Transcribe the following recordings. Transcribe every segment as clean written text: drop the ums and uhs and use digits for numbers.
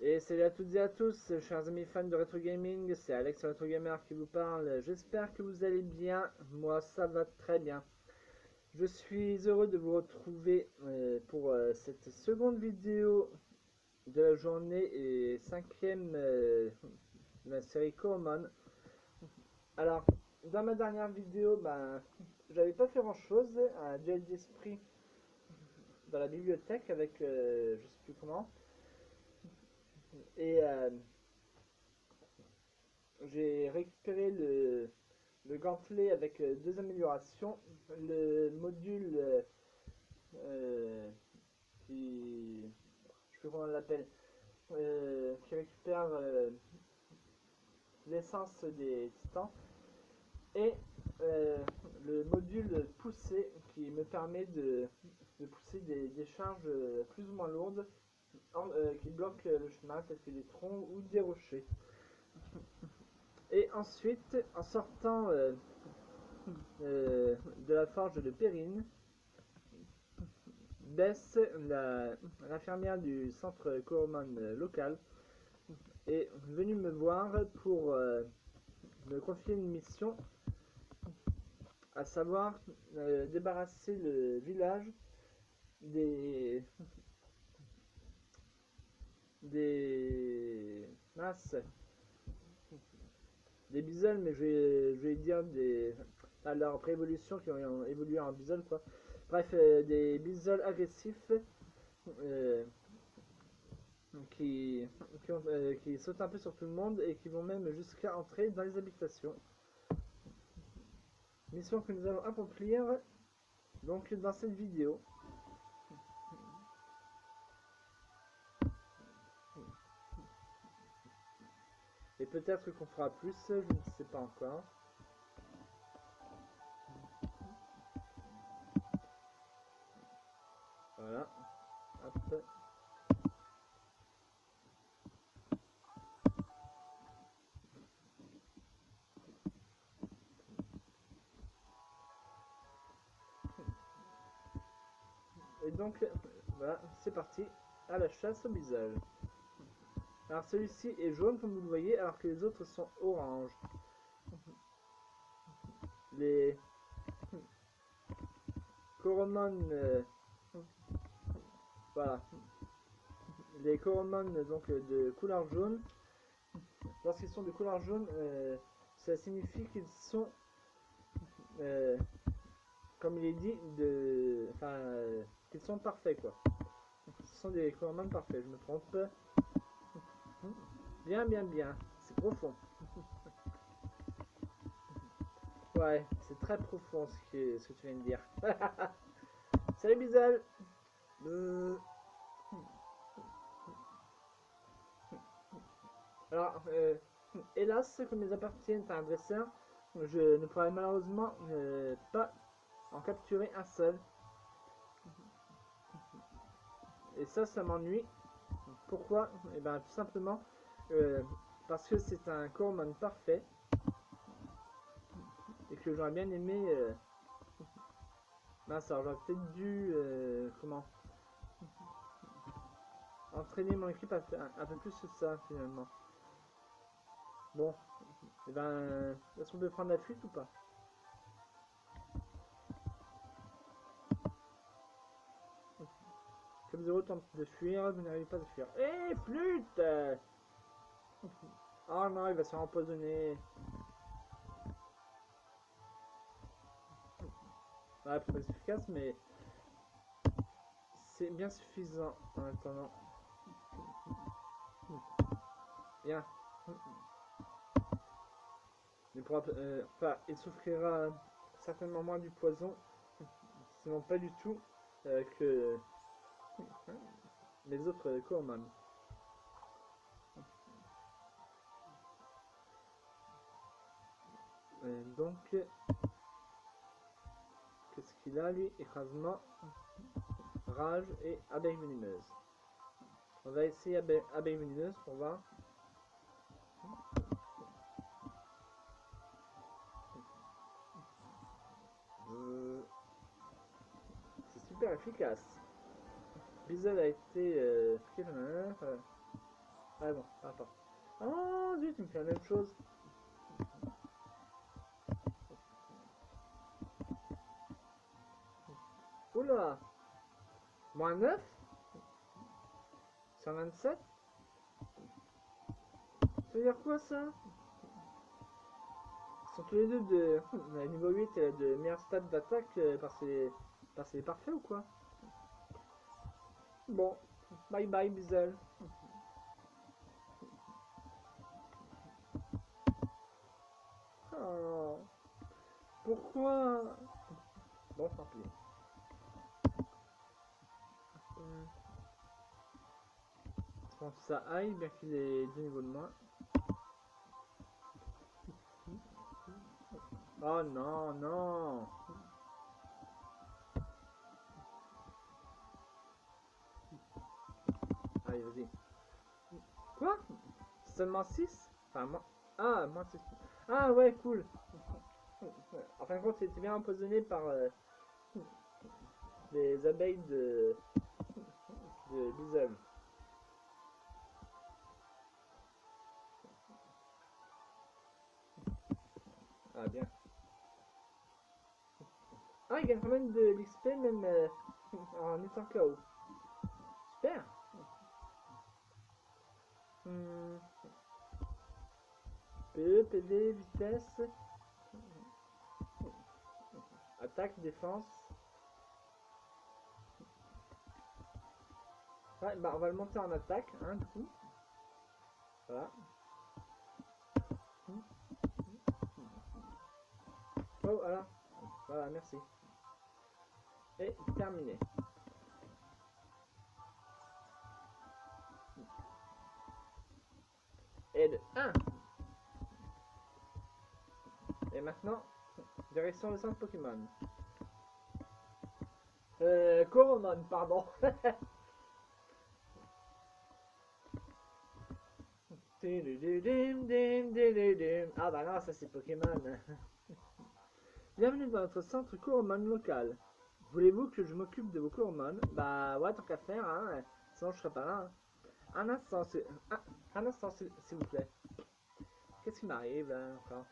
Et salut à toutes et à tous, chers amis fans de Retro Gaming, c'est Alex Retro Gamer qui vous parle. J'espère que vous allez bien, moi ça va très bien. Je suis heureux de vous retrouver pour cette seconde vidéo de la journée et cinquième de la série Coromon. Alors, dans ma dernière vidéo, j'avais pas fait grand chose, un duel d'esprit dans la bibliothèque avec je sais plus comment. Et j'ai récupéré le gantelet avec deux améliorations. Le module qui. Je sais plus comment on l'appelle. Qui récupère l'essence des titans. Et euh, le module poussé qui me permet de pousser des charges plus ou moins lourdes qui bloquent le chemin, tels que des troncs ou des rochers. Et ensuite, en sortant de la forge de Périne, Bess, l'infirmière du centre Coromon local, est venue me voir pour me confier une mission, à savoir débarrasser le village des mince, des bisoles, mais je vais dire des à leur préévolution qui ont évolué en bisoles quoi. Bref, des bisoles agressifs euh, qui, qui sautent un peu sur tout le monde et qui vont même jusqu'à entrer dans les habitations. Mission que nous allons accomplir donc dans cette vidéo. Et peut-être qu'on fera plus, je ne sais pas encore. Voilà. Hop. Et donc, voilà, c'est parti à la chasse au bisol. Alors celui-ci est jaune comme vous le voyez, alors que les autres sont orange. Les Coromon, voilà, les Coromon donc de couleur jaune. Lorsqu'ils sont de couleur jaune, ça signifie qu'ils sont, euh, comme il est dit, qu'ils sont parfaits quoi. Ce sont des Coromon parfaits, je me trompe pas. Bien, bien, bien. C'est profond. Ouais, c'est très profond ce que tu viens de dire. Salut Bizal. Alors, hélas, comme ils appartiennent à un dresseur, je ne pourrai malheureusement pas en capturer un seul. Et ça m'ennuie. Pourquoi? Eh bien, tout simplement parce que c'est un Coromon parfait et que j'aurais bien aimé. Mince, alors j'aurais peut-être dû entraîner mon équipe à faire un peu plus que ça finalement. Bon, et ben, est-ce qu'on peut prendre la fuite ou pas? Comme Zero tente de fuir, vous n'arrivez pas à fuir. Eh, flûte! Oh non, il va se faire empoisonner. Ouais, pas efficace, mais c'est bien suffisant en attendant. Bien. Il souffrira certainement moins du poison, sinon pas du tout, que les autres Coromon. Donc, qu'est-ce qu'il a lui? Écrasement, rage et abeille venimeuse. On va essayer abeille venimeuse pour voir. C'est super efficace. Bizzle a été fait la même chose. Oula, moins 9, 127. Ça veut dire quoi ça? Ils sont tous les deux de niveau 8 de meilleurs stats d'attaque parce que c'est parfait ou quoi? Bon, bye bye Bizzle. Oh, pourquoi? Bon, tant pis. Je pense que ça aille, bien qu'il ait 2 niveaux de moins. Oh non, non. Allez, vas-y. Quoi? Seulement 6? Enfin, moi. Ah, moi 6. Ah, ouais, cool. En fin de compte, c'était bien empoisonné par les abeilles de Bizzle. Ah, bien. Ah, il gagne quand même de l'XP, même en étant KO. Super. PE, PV, vitesse, attaque, défense. Ouais, bah on va le monter en attaque, hein, du coup. Voilà. Oh, voilà. Voilà, merci. Et terminé. Et de 1. Et maintenant, direction le centre Pokémon. Coromon, pardon. Ah bah non, ça c'est Pokémon. Bienvenue dans notre centre Coromon local. Voulez-vous que je m'occupe de vos Coromon? Bah ouais, tant qu'à faire, hein. Sinon je serais pas là. Hein. Un instant, un instant s'il vous plaît. Qu'est-ce qui m'arrive là encore?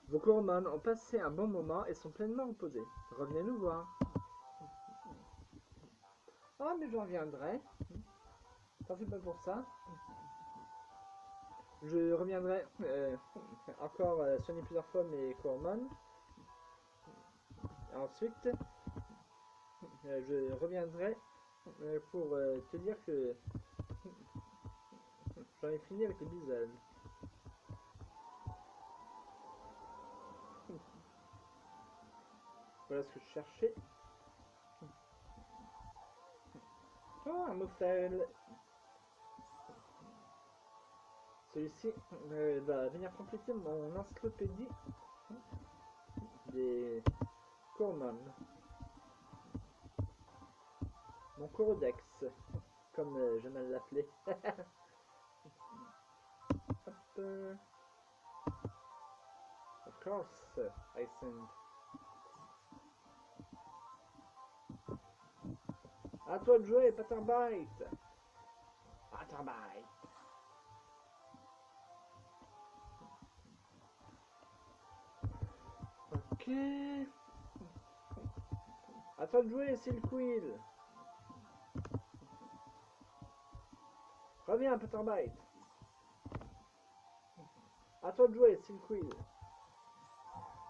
Vos Coromon ont passé un bon moment et sont pleinement reposés. Revenez nous voir. Ah mais je reviendrai. T'en fais pas pour ça. Je reviendrai encore soigner plusieurs fois mes Coromon. Ensuite, je reviendrai pour te dire que j'en ai fini avec les Bizzle. Voilà ce que je cherchais. Oh, un Moufel. Celui-ci va venir compléter mon encyclopédie des Coromon. Mon Corodex, comme j'aime l'appeler. Hop. Of course, I send. À toi de jouer, Patterbite. Patterbite. Ok. À toi de jouer, Silkwill. Reviens, Patterbite. À toi de jouer, Silkwill.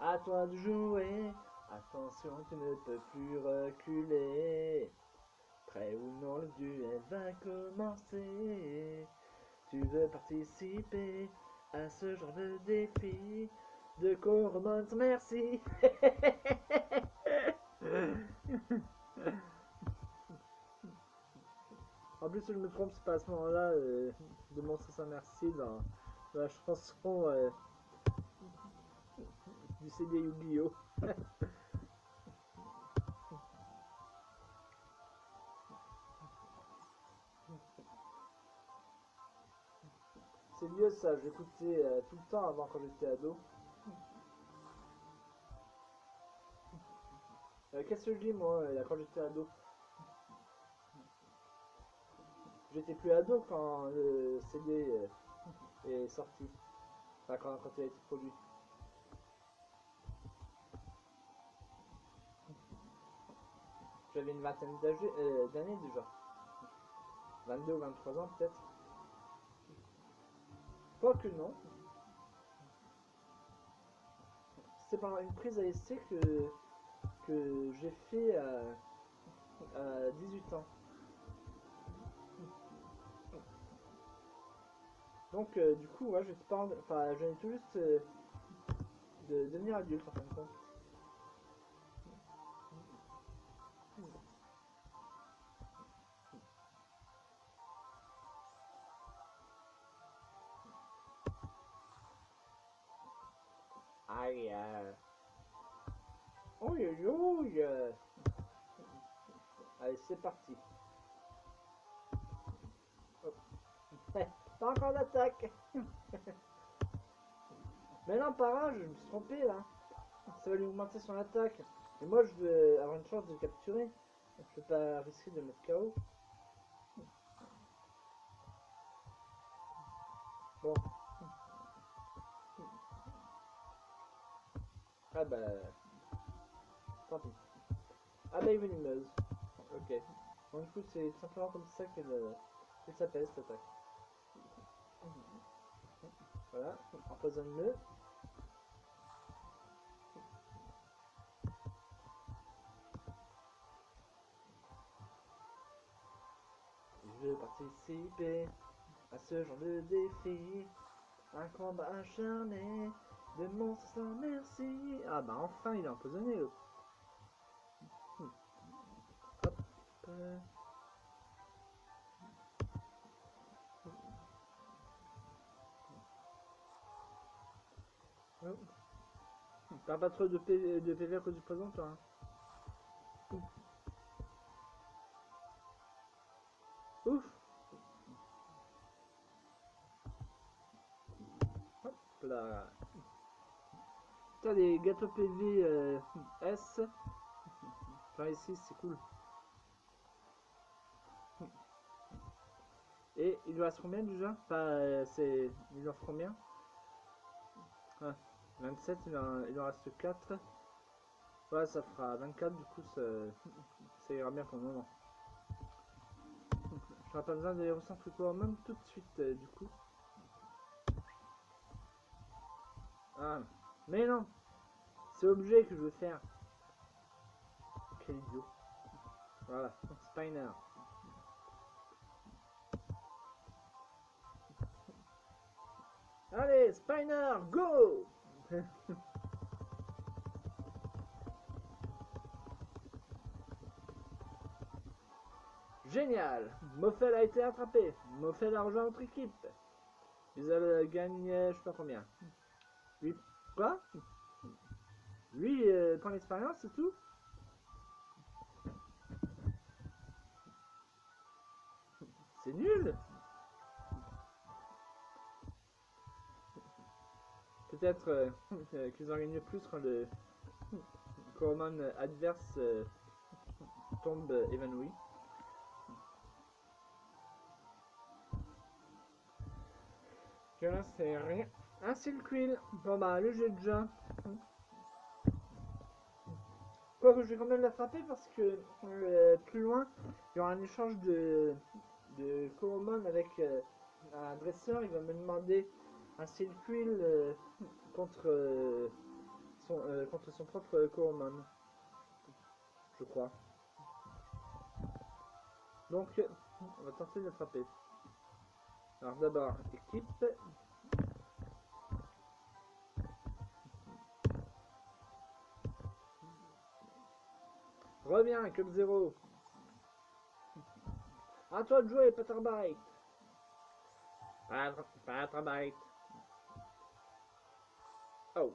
À toi de jouer. Attention, tu ne peux plus reculer. Prêt ou non, le duel va commencer. Tu veux participer à ce genre de défi de Coromon sans merci. En plus, si je me trompe, c'est pas à ce moment-là de montrer sa merci dans la chanson du CD Yu-Gi-Oh! C'est vieux ça, j'écoutais tout le temps avant quand j'étais ado. Qu'est-ce que je dis moi quand j'étais ado? J'étais plus ado quand le CD est sorti. Enfin, quand il a été produit. J'avais une vingtaine d'années déjà. 22 ou 23 ans peut-être. Quoique non. C'est pendant une prise à essai que j'ai fait à 18 ans. Donc du coup, ouais, j'étais pas, enfin, je venais tout juste de devenir adulte en fin de compte. Aïe, ouille, ouille. Allez, c'est parti. Hop. Pas encore d'attaque. Mais non, pas grave, je me suis trompé là. Ça va lui augmenter son attaque. Et moi, je veux avoir une chance de le capturer. Je veux pas risquer de le mettre KO. Bon. Ah bah. Tant pis. Abeille venimeuse. Ok. Bon, du coup, c'est simplement comme ça qu'elle s'appelle cette attaque. Voilà. Empoisonne-le. Je veux participer à ce genre de défi. Un combat acharné de monstres sans merci. Ah bah enfin il est empoisonné l'autre. Hop. Oh. T'as pas trop de PV à cause du poison toi hein. Ouf. Hop là. T'as des gâteaux PV S. Enfin ici c'est cool. Et il lui reste combien déjà? Enfin il en reste combien? Ah, 27, il en reste 4. Ouais, ça fera 24, du coup, ça ira bien pour le moment. J'aurai pas besoin d'aller au centre même tout de suite, du coup. Ah, mais non, c'est objet que je veux faire. Quel idiot. Voilà, Spiner. Allez, Spiner, go. Génial. Moffel a été attrapé. Moffel a rejoint notre équipe. Ils gagnent, je sais pas combien. 8. Quoi? Lui, prend l'expérience, c'est tout? C'est nul. Peut-être qu'ils ont gagné plus quand le Coromon adverse tombe évanoui. Que là c'est rien. Un Silquil. Bon bah le j'ai déjà. Quoique je vais quand même la frapper parce que plus loin il y aura un échange de Coromon avec un dresseur. Il va me demander un Silquil contre, contre son propre Coromon. Je crois. Donc on va tenter de le frapper. Alors d'abord équipe. Reviens, Club 0. À toi de jouer, Peterbite. Peterbite. Oh.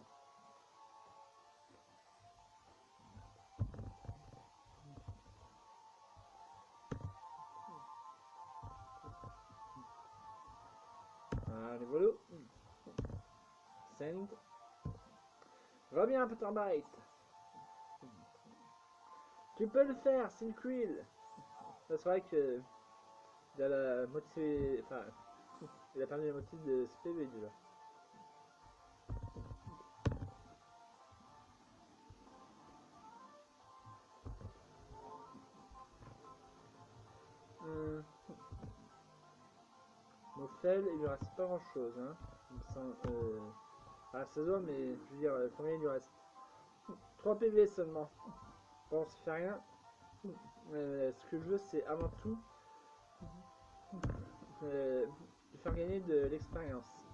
Allez, voilà. Send. Reviens, Peterbite. Tu peux le faire, Silquil. C'est vrai que de la moitié. Enfin, Il a perdu la moitié de SPV déjà. Moffel, il lui reste pas grand chose, hein. À la saison, mais je veux dire, combien il lui reste? 3 PV seulement. Bon, ça fait rien. Ce que je veux, c'est avant tout de faire gagner de l'expérience.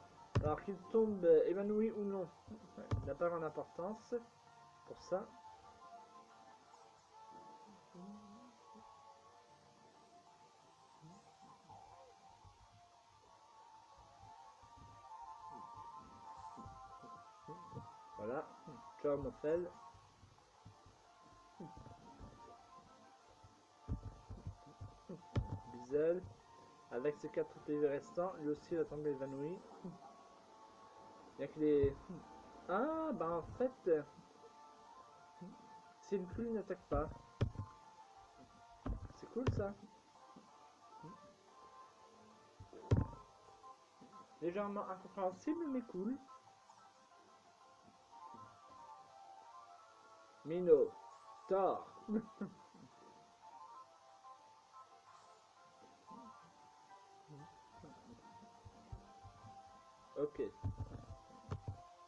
Alors qu'il tombe évanoui ou non, il n'a pas grande importance pour ça. Voilà, ciao Moffel. Bizel. Avec ses 4 PV restants, lui aussi va tomber évanoui. Il y a que les... Ah, bah en fait, si une pluie n'attaque pas, c'est cool ça. Légèrement incompréhensible, mais cool. Mino, Thor. Ok.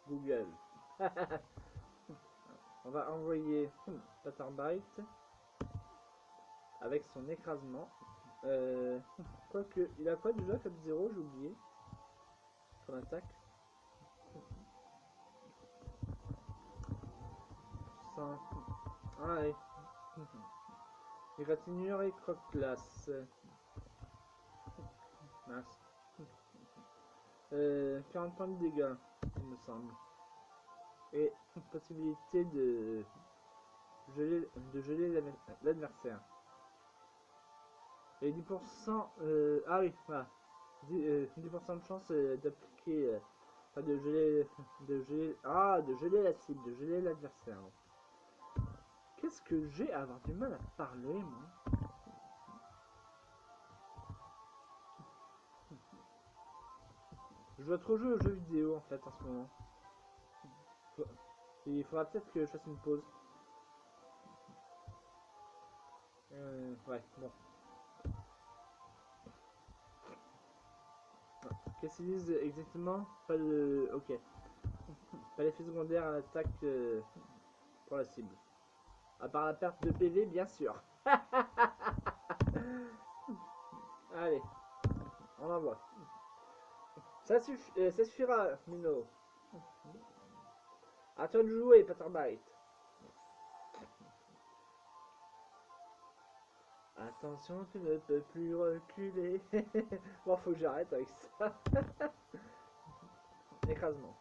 Google. On va envoyer Patternbite avec son écrasement. Quoique, il a quoi déjà comme 0, j'ai oublié. Son attaque. Sans... Ah oui. Égratignure et croque-glace. Mince. 40 points de dégâts, il me semble. Et possibilité de geler l'adversaire. Et 10%, ah oui, voilà. 10% de chance d'appliquer, enfin de geler la cible, de geler l'adversaire. Qu'est-ce que j'ai à avoir du mal à parler, moi? Je dois trop jouer aux jeux vidéo en fait en ce moment. Il faudra peut-être que je fasse une pause. Ouais, bon. Qu'est-ce qu'ils disent exactement? Pas de... Ok. Pas l'effet secondaire à l'attaque pour la cible. À part la perte de PV, bien sûr. Allez, on envoie. Ça suffira, Mino. À toi de jouer, Patternbite. Attention, tu ne peux plus reculer. Bon, faut que j'arrête avec ça. Écrasement.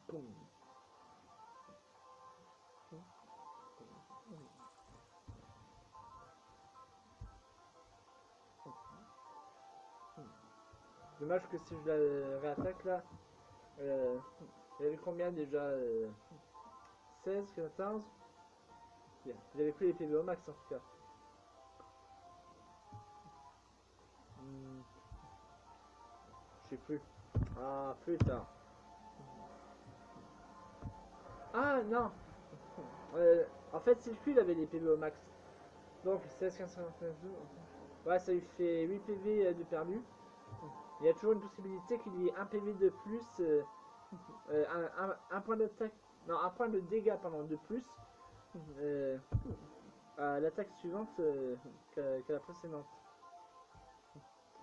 Boum. Dommage que si je la réattaque là, il y avait combien déjà 16, 14. Bien, il avait pris les PV au max en tout cas. Je sais plus. Ah putain. Ah non. En fait, Silphu il avait les PV au max. Donc 16, 15, 59, 12. Ouais, ça lui fait 8 PV de perdu. Il y a toujours une possibilité qu'il y ait un PV de plus, un point d'attaque, non, un point de dégâts pendant de plus euh, à l'attaque suivante que la précédente.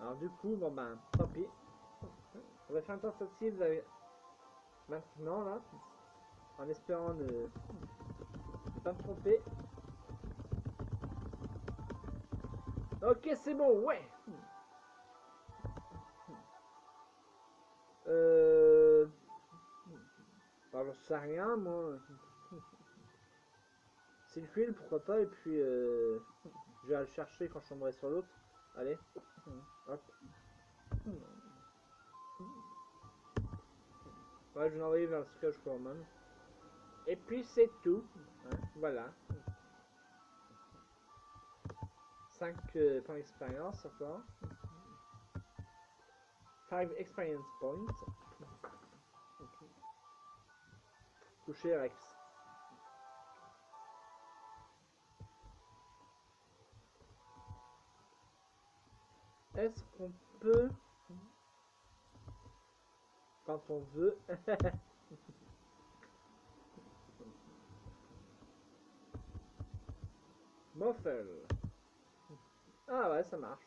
Alors du coup, bon ben, tant pis. On va faire une tentative maintenant là, en espérant ne pas me tromper. Ok, c'est bon, ouais. Euh... Alors, j'en sais rien, moi. C'est le fil, pourquoi pas, et puis je vais aller le chercher quand je tomberai sur l'autre. Allez. Hop. Ouais, je vais l'envoyer vers le stockage Foreman. Et puis c'est tout. Hein, voilà. 5 points d'expérience encore. 5 experience points. Toucher Rex. Est-ce qu'on peut, quand on veut, Muffle. Ah ouais, ça marche.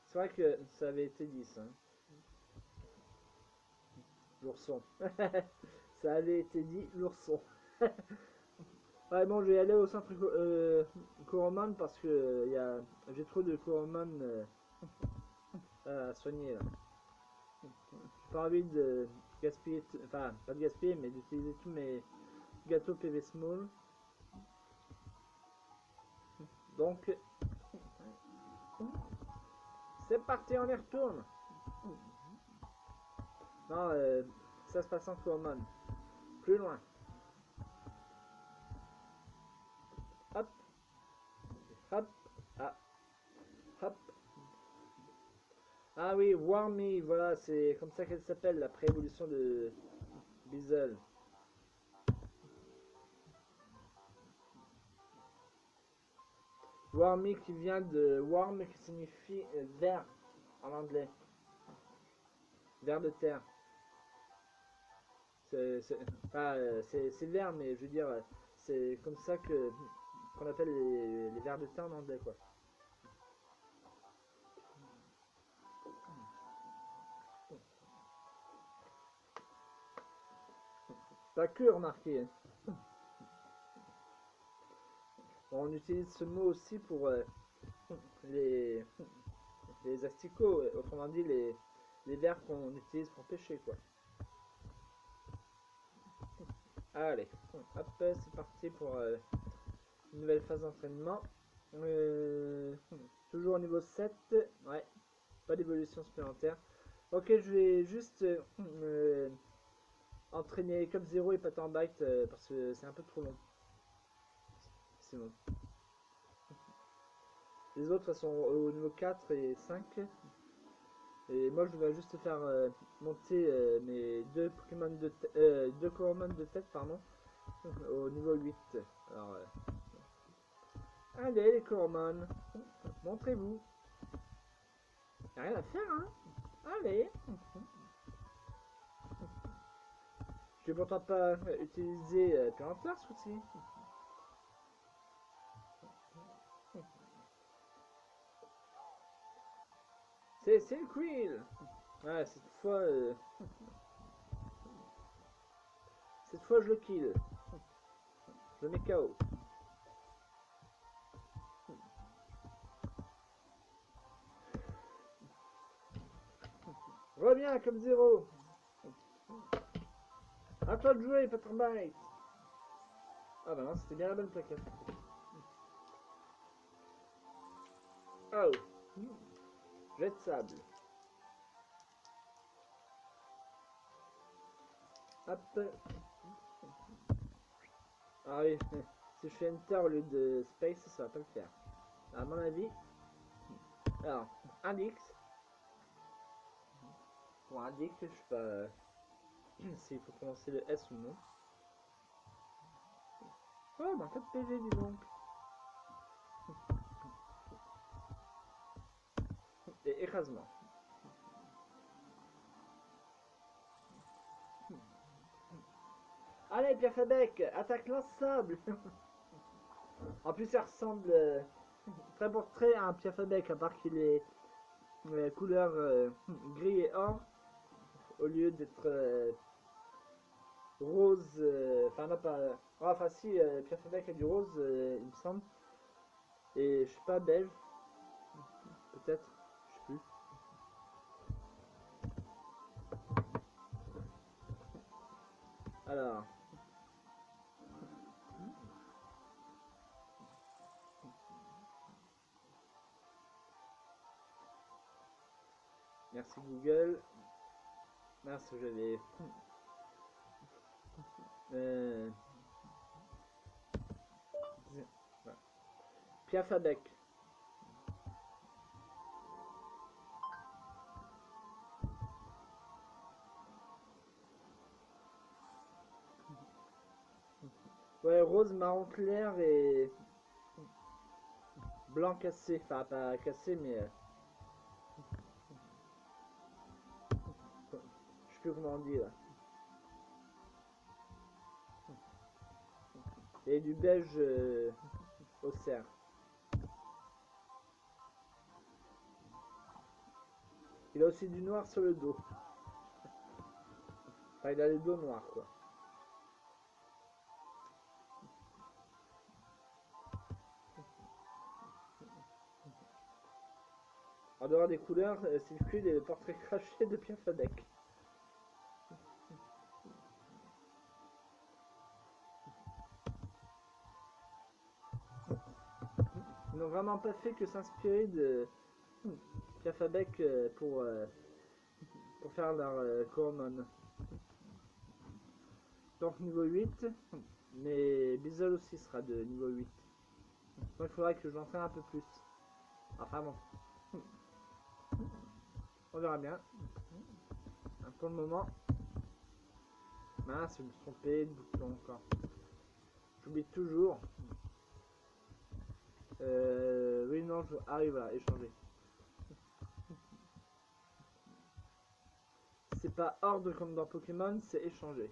C'est vrai que ça avait été dit ça. L'ourson. Ça avait été dit, l'ourson. Ouais, bon, je vais aller au centre Coromon parce que j'ai trop de Coromon à soigner là. J'ai pas envie de gaspiller, enfin, pas de gaspiller, mais d'utiliser tous mes gâteaux PV Small. Donc, c'est parti, on y retourne. Non, ça se passe en Coromon. Plus loin. Hop. Hop. Ah. Hop. Ah oui, Wormy, voilà, c'est comme ça qu'elle s'appelle, la pré-évolution de Bizzle. Wormy qui vient de Worm qui signifie ver en anglais. Ver de terre. C'est vert, mais je veux dire, c'est comme ça qu'on appelle les vers de terre en anglais, quoi. Pas que remarqué. On utilise ce mot aussi pour les, les asticots, autrement dit les vers qu'on utilise pour pêcher, quoi. Allez, hop, c'est parti pour une nouvelle phase d'entraînement. Toujours au niveau 7, ouais, pas d'évolution supplémentaire. Ok, je vais juste entraîner comme 0 et pas en bite parce que c'est un peu trop long. C'est bon. Les autres sont au niveau 4 et 5. Et moi je vais juste faire monter mes deux Pokémon deux Coromon de tête pardon, au niveau 8. Alors allez les Coromon, montrez-vous. Y'a rien à faire hein. Allez. Je vais pourtant pas utiliser Piranha ce coup-ci. C'est le Quill. Ouais, cette fois je le kill. Je le mets KO. Reviens comme 0. À toi de jouer, Patrobite. Ah bah non, c'était bien la bonne plaquette. Oh. Jet de sable. Hop. Ah oui, si je fais Enter au lieu de Space, ça va pas le faire. À mon avis. Alors, Index. Pour Index, je sais pas s'il faut prononcer le S ou non. Oh, bah 4 PV, dis donc. Et écrasement. Allez, Pierre Fabec, attaque lance-sable. En plus, ça ressemble très pour très à un Pierre Fabec, à part qu'il est couleur gris et or, au lieu d'être rose. Enfin, non, pas. Enfin, si, Pierre Fabec a du rose, il me semble. Et je sais pas, beige. Peut-être, je sais plus. Alors. Merci Google. Mince, j'avais. Pierre Fabec. Ouais, rose, marron clair et blanc cassé. Enfin, pas cassé, mais je sais plus comment on dit là. Et du beige au cerf. Il a aussi du noir sur le dos. Enfin, il a le dos noir, quoi. En dehors des couleurs, circulent les portraits crachés de Pierre Fabec. Ils n'ont vraiment pas fait que s'inspirer de Pierre Fabec pour faire leur Coromon. Donc niveau 8, mais Bizzle aussi sera de niveau 8. Donc il faudrait que je l'entraîne un peu plus. Enfin bon. On verra bien. Pour le moment. Mince, je me suis trompé de bouton encore. J'oublie toujours. Oui, non, je... Ah oui, voilà, échanger. C'est pas ordre comme dans Pokémon, c'est échanger.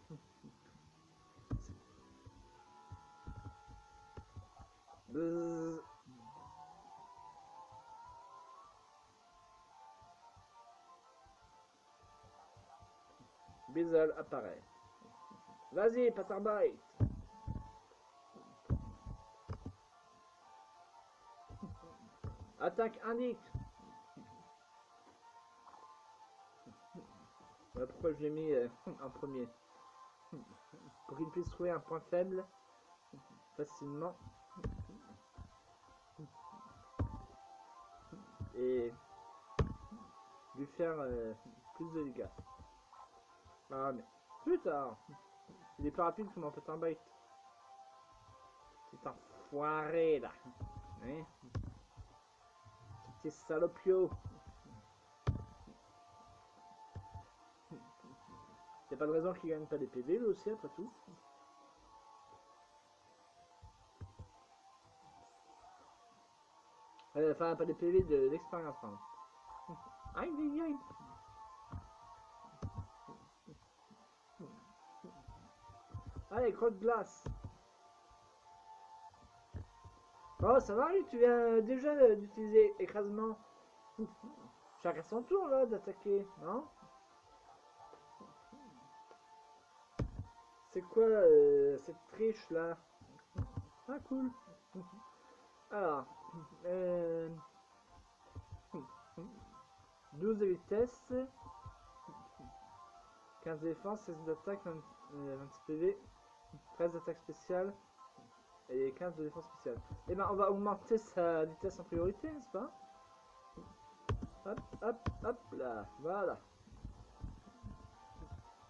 Bzzz. Bizzle apparaît. Vas-y, Patarbite. Attaque indique. Voilà pourquoi je l'ai mis en premier. Pour qu'il puisse trouver un point faible facilement. Et lui faire plus de dégâts. Ah mais plus tard. Il est plus rapide que mon Patarbite. C'est enfoiré là. Hein? Petit salopio. Y'a pas de raison qu'il gagne pas des PV lui aussi après tout. Enfin pas des PV de l'expérience pardon. Aïe aïe aïe. Allez, crotte glace. Oh ça va lui, tu viens déjà d'utiliser écrasement. Chacun son tour là d'attaquer, non? C'est quoi cette triche là? Ah cool. Alors, 12 de vitesse, 15 de défense, 16 d'attaque, 26 PV, 13 d'attaque spéciale et 15 de défense spéciale. Et ben on va augmenter sa vitesse en priorité, n'est-ce pas? Hop, hop, hop là, voilà.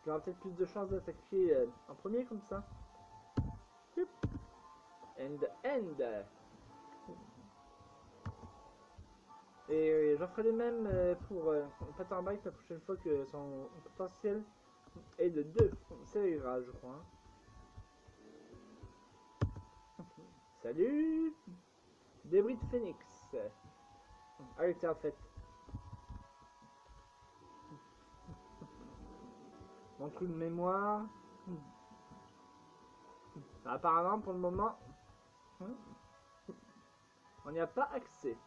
Il aura peut-être plus de chances d'attaquer en premier comme ça. End. Et j'en ferai de même pour Patarbite la prochaine fois que son potentiel est de 2. Ça ira, je crois. Hein. Salut! Débris de phénix. Ah, il était en fait. Mon trou de mémoire. Apparemment, pour le moment, on n'y a pas accès.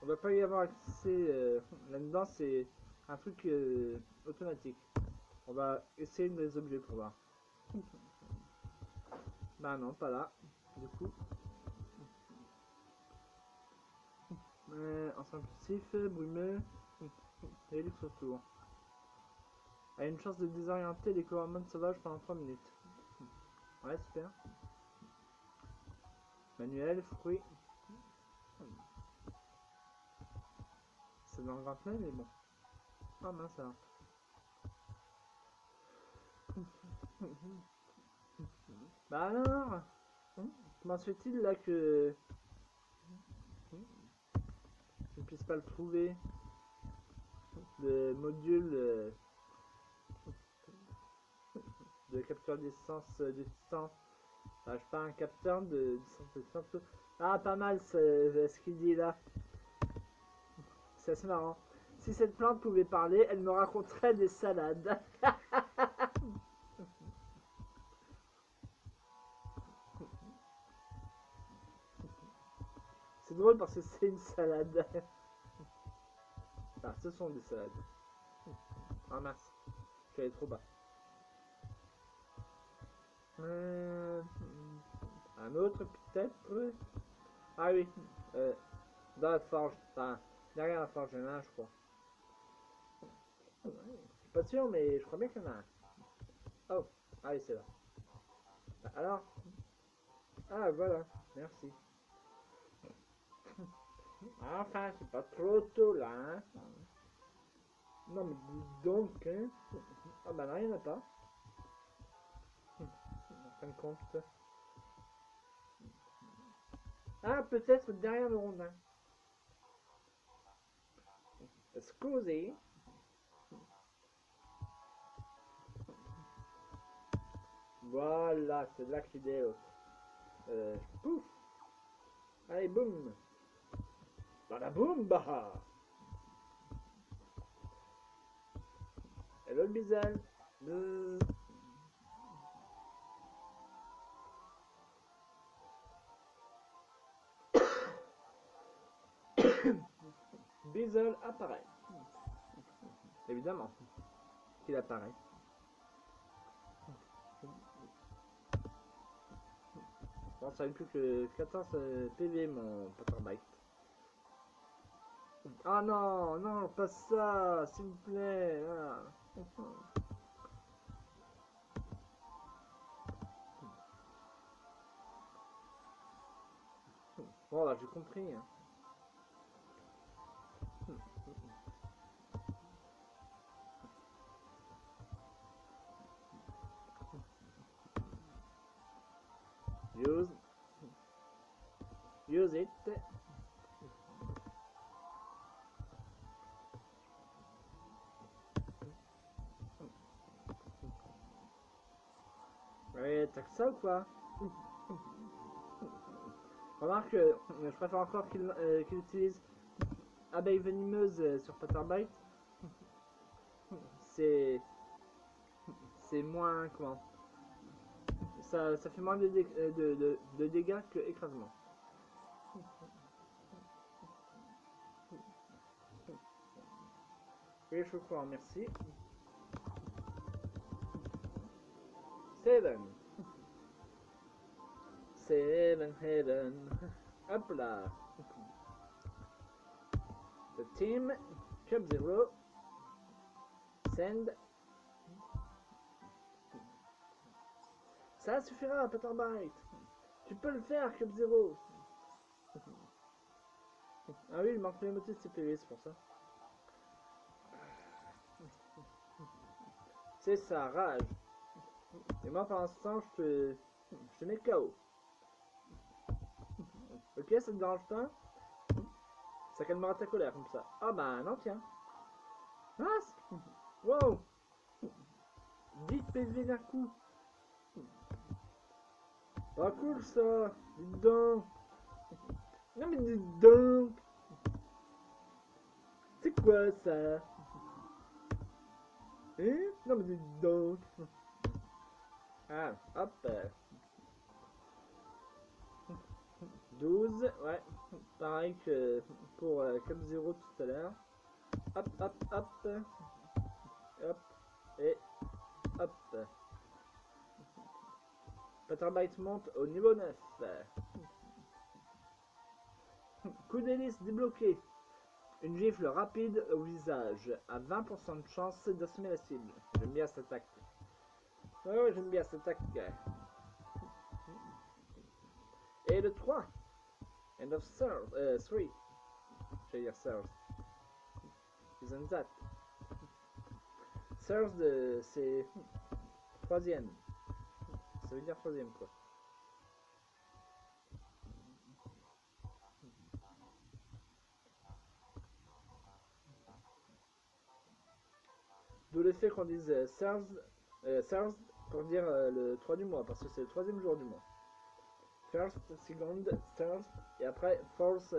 On va pas y avoir accès là-dedans, c'est un truc automatique. On va essayer des objets pour voir. Bah non, pas là. Du coup. Ensemble impulsif, brumeux. Et luxe autour. A une chance de désorienter les Coromon sauvages pendant 3 minutes. Ouais, super. Manuel, fruits. C'est dans le 29, mais bon. Ah mince ça. Bah alors, Comment se fait-il là que je ne puisse pas le trouver? Le module de capture d'essence de distance. Ah, je pas un capteur de distance. Ah, pas mal ce qu'il dit là. C'est assez marrant. Si cette plante pouvait parler, elle me raconterait des salades. C'est drôle parce que c'est une salade. Ah, ce sont des salades. Ah mince, je suis allé trop bas. Un autre peut-être. Ah oui, dans la forge. Enfin, derrière la forge, il y en a un, je crois. Je suis pas sûr, mais je crois bien qu'il y en a un. Oh, ah oui, c'est là. Alors? Ah voilà, merci. Enfin, c'est pas trop tôt là, hein. Non mais dis donc, hein. Ah bah non, il n'y en a pas. En fin de compte. Ah, peut-être derrière le rondin. Scusi. Voilà, c'est là qu'il est l'autre. Pouf. Allez, boum. Bada boum, bah. Hello le bisel. Bisel apparaît. Évidemment qu'il apparaît. Bon, ça n'a plus que 14 PV mon Potterbite. Ah non, non, pas ça, s'il vous plaît. Ah. Bon, là, j'ai compris. Hein. Use it. Ouais, t'as que ça ou quoi? Remarque, je préfère encore qu'il utilise abeille venimeuse sur Potterbite. C'est moins comment? Ça fait moins de dégâts que écrasement. Oui, je crois, merci. 7. 7 Heaven. Hop là. The team Cup Zero. Send. Ça suffira, Potterbite. Tu peux le faire, Cup Zero. Ah oui, il manque les motifs CPV, c'est pour ça. C'est ça, rage. Et moi, pour l'instant, je te mets KO. Ok, ça te dérange pas? Ça calmera ta colère comme ça. Ah bah non, tiens. Ah, wow. 10 PV d'un coup. Ah cool ça. Dis donc. Non mais dis donc. C'est quoi ça? Hein? Non mais dis donc. Ah, hop. 12, ouais. Pareil que pour Cap Zero tout à l'heure. Hop, hop, hop. Hop. Et hop. Potterbite monte au niveau 9. Coup d'hélice débloqué. Une gifle rapide au visage, à 20% de chance d'assommer la cible. J'aime bien cette attaque. Ouais, j'aime bien cette attaque. Et le 3. End of 3. J'allais dire Third. Isn't that? Third, c'est troisième. Ça veut dire troisième quoi. D'où le fait qu'on dise Thursday pour dire le 3 du mois, parce que c'est le troisième jour du mois. First, second, third, et après fourth,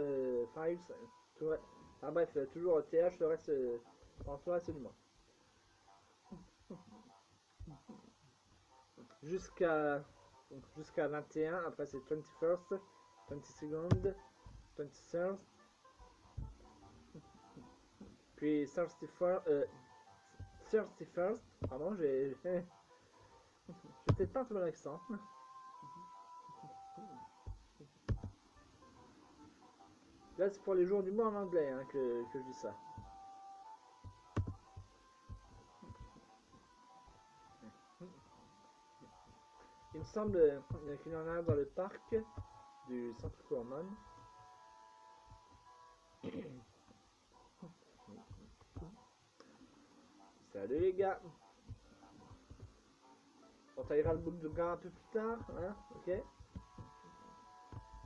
fifth, tout vrai. Ah bref, toujours TH, le reste, pour tout le reste du mois. Jusqu'à 21, après c'est 21st, 22nd, 23rd, puis 31st, pardon, j'ai peut-être pas un peu bon accent. Là c'est pour les jours du mois en anglais hein, que je dis ça. Il me semble qu'il y en a un dans le parc du centre Courman. Salut les gars. On taillera le boucle de gras un peu plus tard, hein, ok.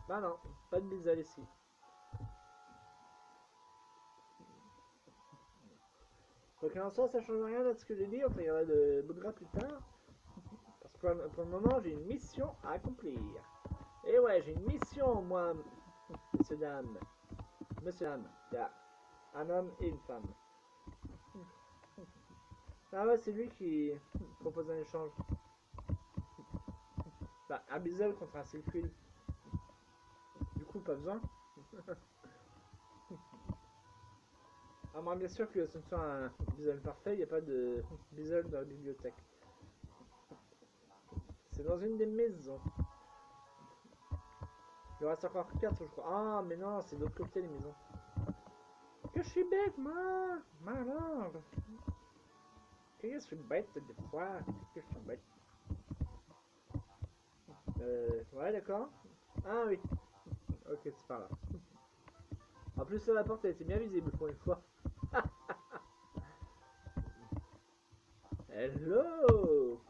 Bah non, pas de bisal ici. Quoi qu'il en soit, ça change rien de ce que j'ai dit, on taillera le bout de gras plus tard. Parce que pour le moment, j'ai une mission à accomplir. Et ouais, j'ai une mission, moi, messieurs, dames. Monsieur, dame, il y a un homme et une femme. Ah ouais, c'est lui qui propose un échange. Bah, un bisel contre un silphil. Du coup, pas besoin. À moins bien sûr que ce ne soit un bisel parfait, il n'y a pas de bisel dans la bibliothèque. C'est dans une des maisons. Il reste encore 4 je crois. Ah mais non, c'est de l'autre côté les maisons. Que je suis bête moi. Malheur. Que je suis bête des fois. Que je suis bête. Ouais d'accord. Ah oui. Ok, c'est pas grave. En plus la porte elle était bien visible pour une fois. Hello.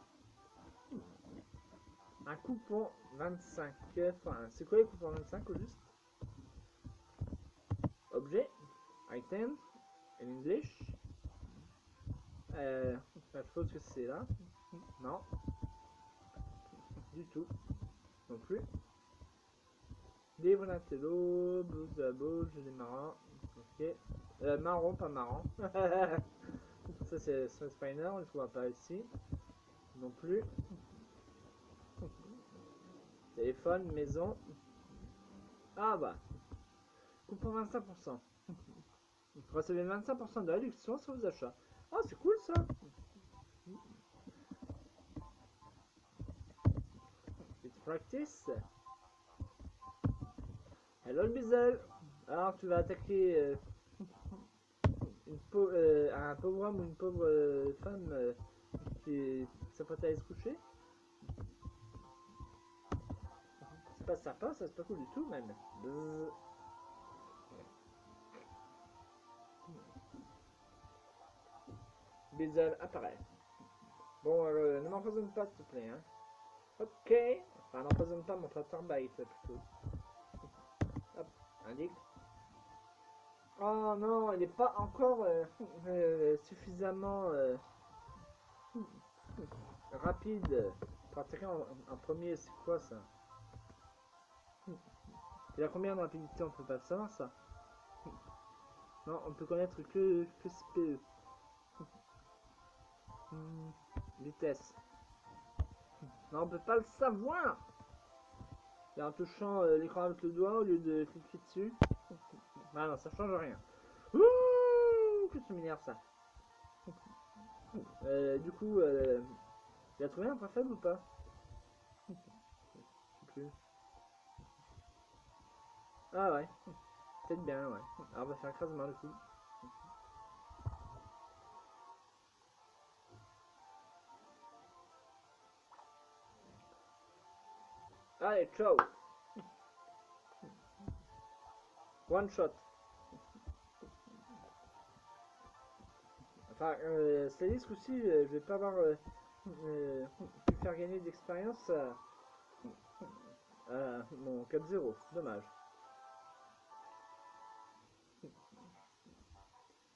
Un coupon 25. Enfin, c'est quoi les coupons 25 au juste? Objet, item, in English. Je suppose que c'est là. Non. Du tout. Non plus. Livre d'intello, blouse de la bouche, des marrants. Ok. Marron, pas marrant. Ça c'est Spiner, on ne le trouvera pas ici. Non plus. Téléphone, maison. Ah bah. Coupon 25%. Vous recevez 25% de réduction sur vos achats. Oh, c'est cool ça. It's practice. Hello le Bizel. Alors tu vas attaquer un pauvre homme ou une pauvre femme qui s'apprête à aller se coucher. C'est pas sympa, ça c'est pas cool du tout même. Bzzz. Bizel apparaît. Bon, ne m'empoisonne pas s'il te plaît. Hein. Ok. Enfin, n'empoisonne pas mon traiteur bite plutôt. Hop, indique. Oh non, il n'est pas encore suffisamment rapide pour attaquer en premier. C'est quoi ça? Il a combien de rapidité? On peut pas le savoir ça. Non, on peut connaître que CPE. Vitesse. Non, on peut pas le savoir. Et en touchant l'écran avec le doigt au lieu de cliquer dessus. Ah non, ça change rien. Ouh, que tu m'énerves ça. Du coup, il a trouvé un point faible ou pas? Je sais plus. Ah ouais, peut-être bien, ouais. Alors on va faire écrasement du coup. Allez, ciao. One shot. Enfin, c'est-à-dire ce coup-ci, je vais pas avoir pu faire gagner d'expérience à mon 4-0. Dommage.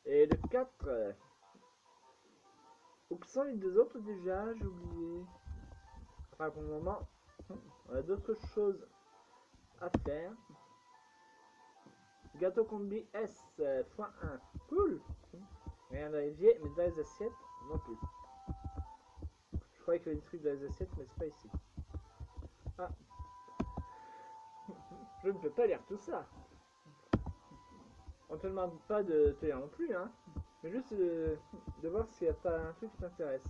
Et le 4, Où sont les deux autres déjà? J'ai oublié. Enfin, pour le moment, on a d'autres choses à faire. Gâteau combi S x1. Cool. Rien à évier, mais dans les assiettes, non plus. Je croyais qu'il y avait des trucs dans les assiettes, mais c'est pas ici. Ah. Je ne peux pas lire tout ça. On te demande pas de te lire non plus, hein. Mais juste de voir s'il n'y a pas un truc qui t'intéresse.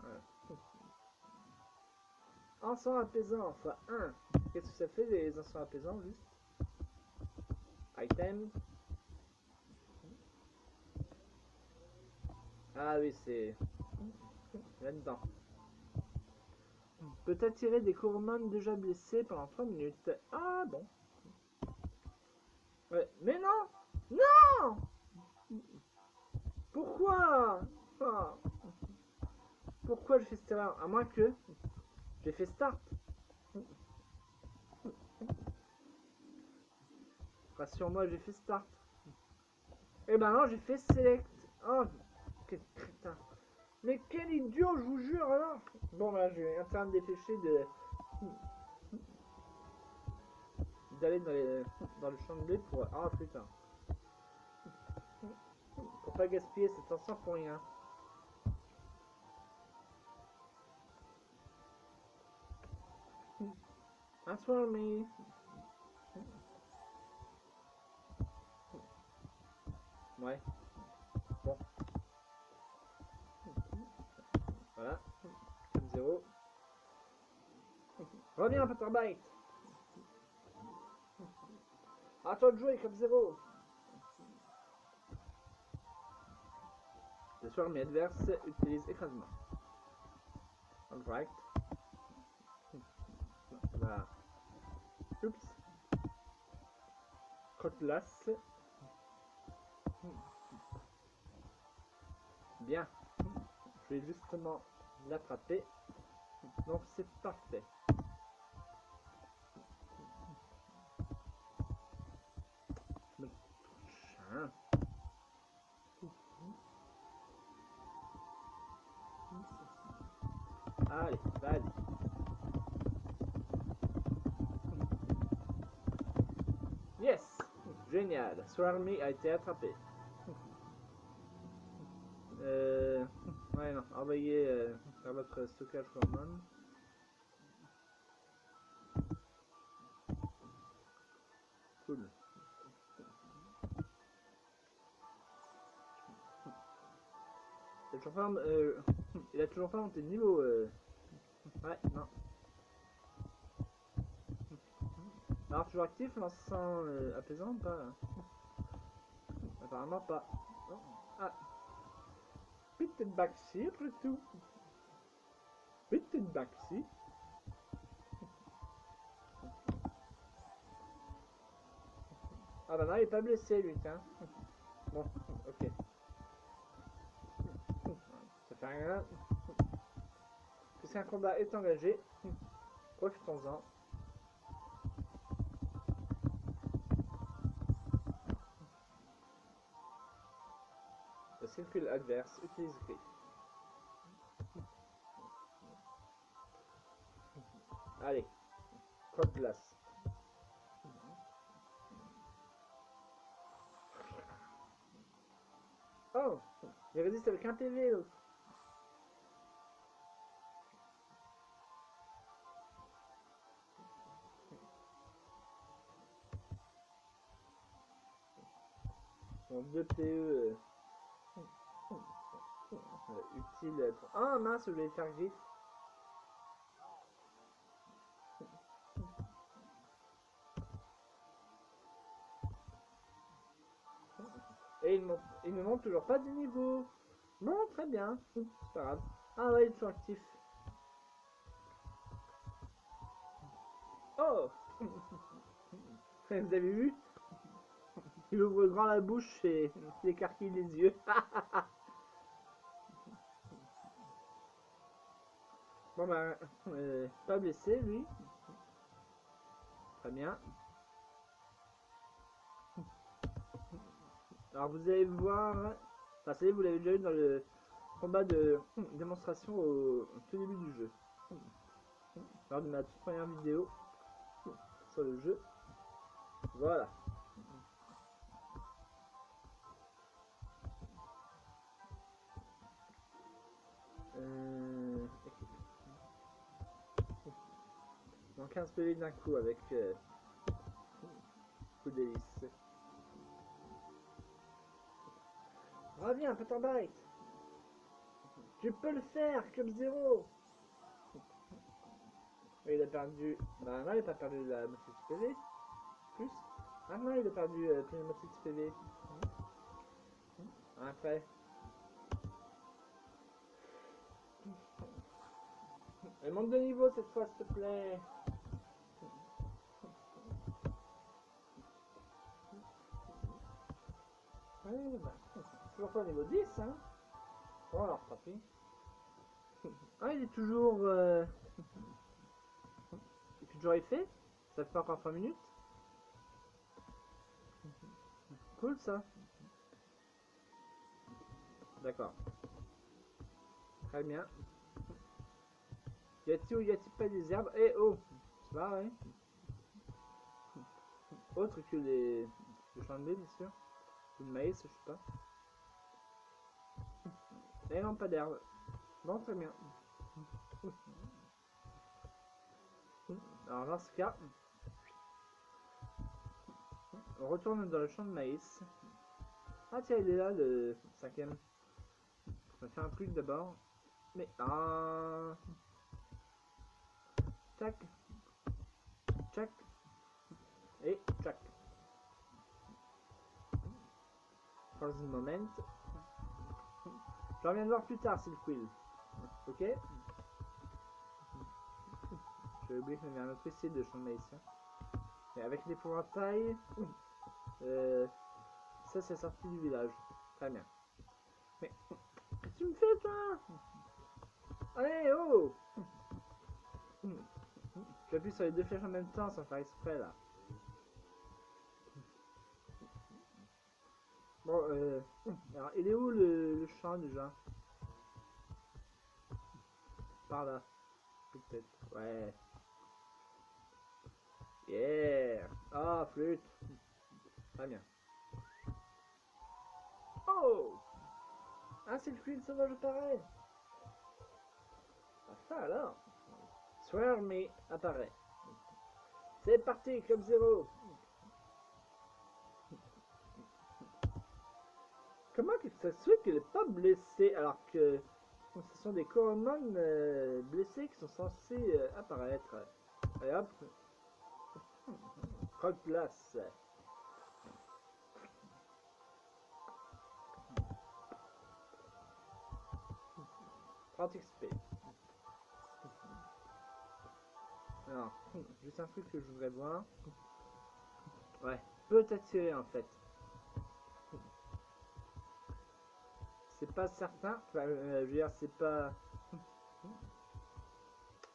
Voilà. Encens apaisant, fois 1. Qu'est-ce que ça fait les encens apaisants, juste? Item. Ah oui, c'est là-dedans. Peut attirer des couronnes déjà blessés pendant 3 minutes. Ah bon. Ouais. Mais non. Non. Pourquoi? Ah. Pourquoi je fais cette erreur? À moins que j'ai fait start. Rassure-moi, j'ai fait start. Et ben non, j'ai fait select. Oh, quel crétin. Mais quel idiot, je vous jure alors. Bon, là, je vais en train de dépêcher d'aller dans le champ de blé pour... Ah, putain. Pour pas gaspiller cet encens pour rien. Answer me. Ouais. Bon. Voilà. 0. Reviens, Peterbite. À toi de jouer, comme 0. Ce soir, mes adverses utilisent écrasement. Alright. Voilà. Oups. Cutlass. Bien. Je vais justement l'attraper. Donc c'est parfait. Le prochain. Allez, vas-y. Yes! Génial. Swarmy a été attrapé. Ouais, non. Envoyez vers votre stockage common. Cool. Il a toujours pas monté de niveau. Ouais, non. Alors, toujours actif, l'encens apaisant ou pas? Apparemment pas. Non. Ah. Petite baxi après tout. Petite baxi. Ah bah non, il est pas blessé lui, tiens. Bon, ok. Ça fait rien. Puisqu'un combat est engagé, profitons-en. Le circuit adverse utilise griffe. Allez, cutlass. Oh, il résiste avec un PV l'autre. Bon, 2 PE utile pour... Ah mince, je vais faire griffe. Et il ne monte toujours pas de niveau. Bon, très bien. C'est pas grave. Ah ouais, ils sont actifs. Oh. Vous avez vu? Il ouvre grand la bouche et il écarquille les yeux. Bon bah, pas blessé lui. Très bien. Alors vous allez voir Enfin, ça y est, vous l'avez déjà eu dans le combat de démonstration au tout début du jeu. Lors de ma toute première vidéo sur le jeu. Voilà. Donc 15 PV d'un coup avec coup d'hélice. Reviens, Peterbite. Tu peux le faire, Club Zero. Il a perdu. Bah non, il n'a pas perdu la moitié de PV. Plus. Ah non, il a perdu plus de la moitié de PV. Après. Elle monte de niveau cette fois, s'il te plaît. Ouais, bah, toujours pas au niveau 10, hein. Bon, alors, tant pis. Ah, il est toujours. Il est toujours effet. Ça fait encore 3 minutes. Cool ça. D'accord. Très bien. Y a-t-il ou y a-t-il pas des herbes? Eh oh! C'est pas vrai. Autre que les. Le champ de blé, bien sûr. Ou de maïs, je sais pas. Eh non, pas d'herbe. Bon, très bien. Alors, dans ce cas, on retourne dans le champ de maïs. Ah, tiens, il est là, le 5ème. On va faire un truc d'abord. Mais. Ah. Tac. Tac. Et tac. Frozen moment. Je reviens de voir plus tard, Silkwill. Ok. J'ai oublié qu'il y avait un autre ici de champ de maïs. Mais avec l'épouvantail, ça c'est sorti du village. Très bien. Mais qu'est-ce que tu me fais toi? Allez, oh! J'appuie sur les deux flèches en même temps sans faire exprès là. Bon, alors il est où le champ déjà? Par là. Peut-être. Ouais. Yeah! Ah, flûte! Très bien. Oh! Ah, c'est le fluide sauvage apparaît! Ah, ça alors! Swarmy apparaît. C'est parti, Club Zero! Comment ça se fait qu'il n'est pas blessé alors que ce sont des Coromon blessés qui sont censés apparaître? Allez hop! Croque place! 30 XP. Alors, juste un truc que je voudrais voir. Ouais, peut-être tirer en fait. C'est pas certain. Enfin, je veux dire, c'est pas.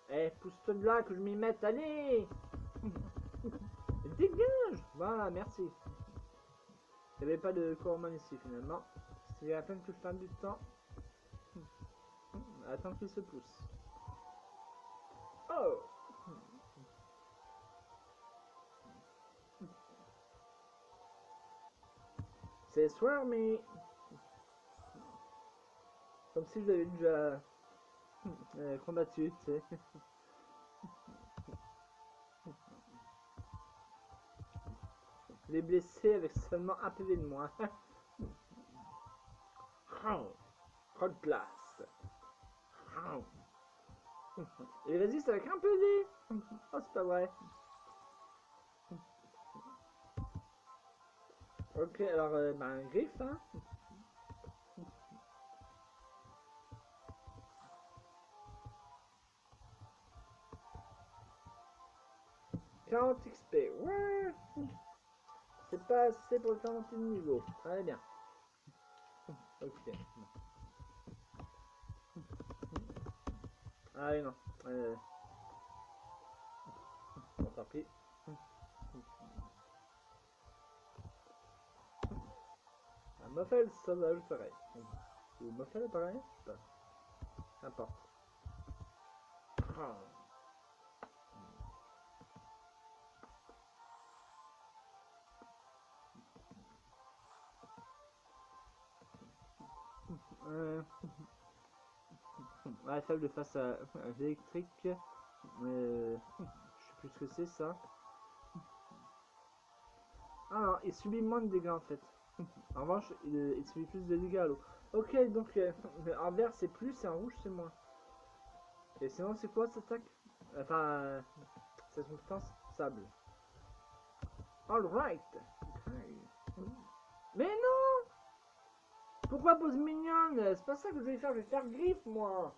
Eh, pousse-toi de là que je m'y mette, allez! Dégage! Voilà, merci. Il n'y avait pas de Coromon ici finalement. C'est à peine que je perds du temps. Attends qu'il se pousse. Oh! C'est Swarmy! Comme si je l'avais déjà combattu, tu sais. Les blessés avec seulement un PV de moins. Croque place. Il résiste avec un PV. Oh, c'est pas vrai. Ok, alors, ben, griffe, hein. XP, ouais. C'est pas assez pour le faire monter de niveau. Très bien. Ok. Ah oui, non. Bon, tant pis. Moffel sauvage pareil. Ou Moffel pareil, je sais pas. N'importe. Ah. Ouais, faible face à l'électrique. Je sais plus ce que c'est ça. Ah non, il subit moins de dégâts en fait. En revanche, il subit plus de dégâts à l'eau. Ok, donc en vert c'est plus et en rouge c'est moins. Et sinon c'est quoi cette attaque? Enfin, cette compétence? Sable. Alright. Okay. Mais non! Pourquoi pose mignonne? C'est pas ça que je vais faire griffe moi.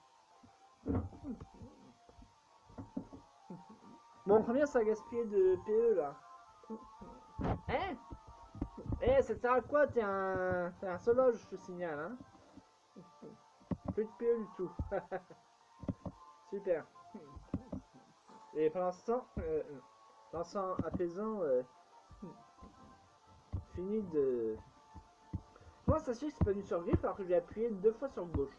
Bon, combien ça a gaspillé de PE là? Hein? Eh, ça sert à quoi? T'es un sauvage, je te signale, hein? Plus de PE du tout. Super. Et pendant ce temps, l'encens apaisant finit de... Comment ça se fait que c'est pas du sur griffe alors que j'ai appuyé 2 fois sur gauche?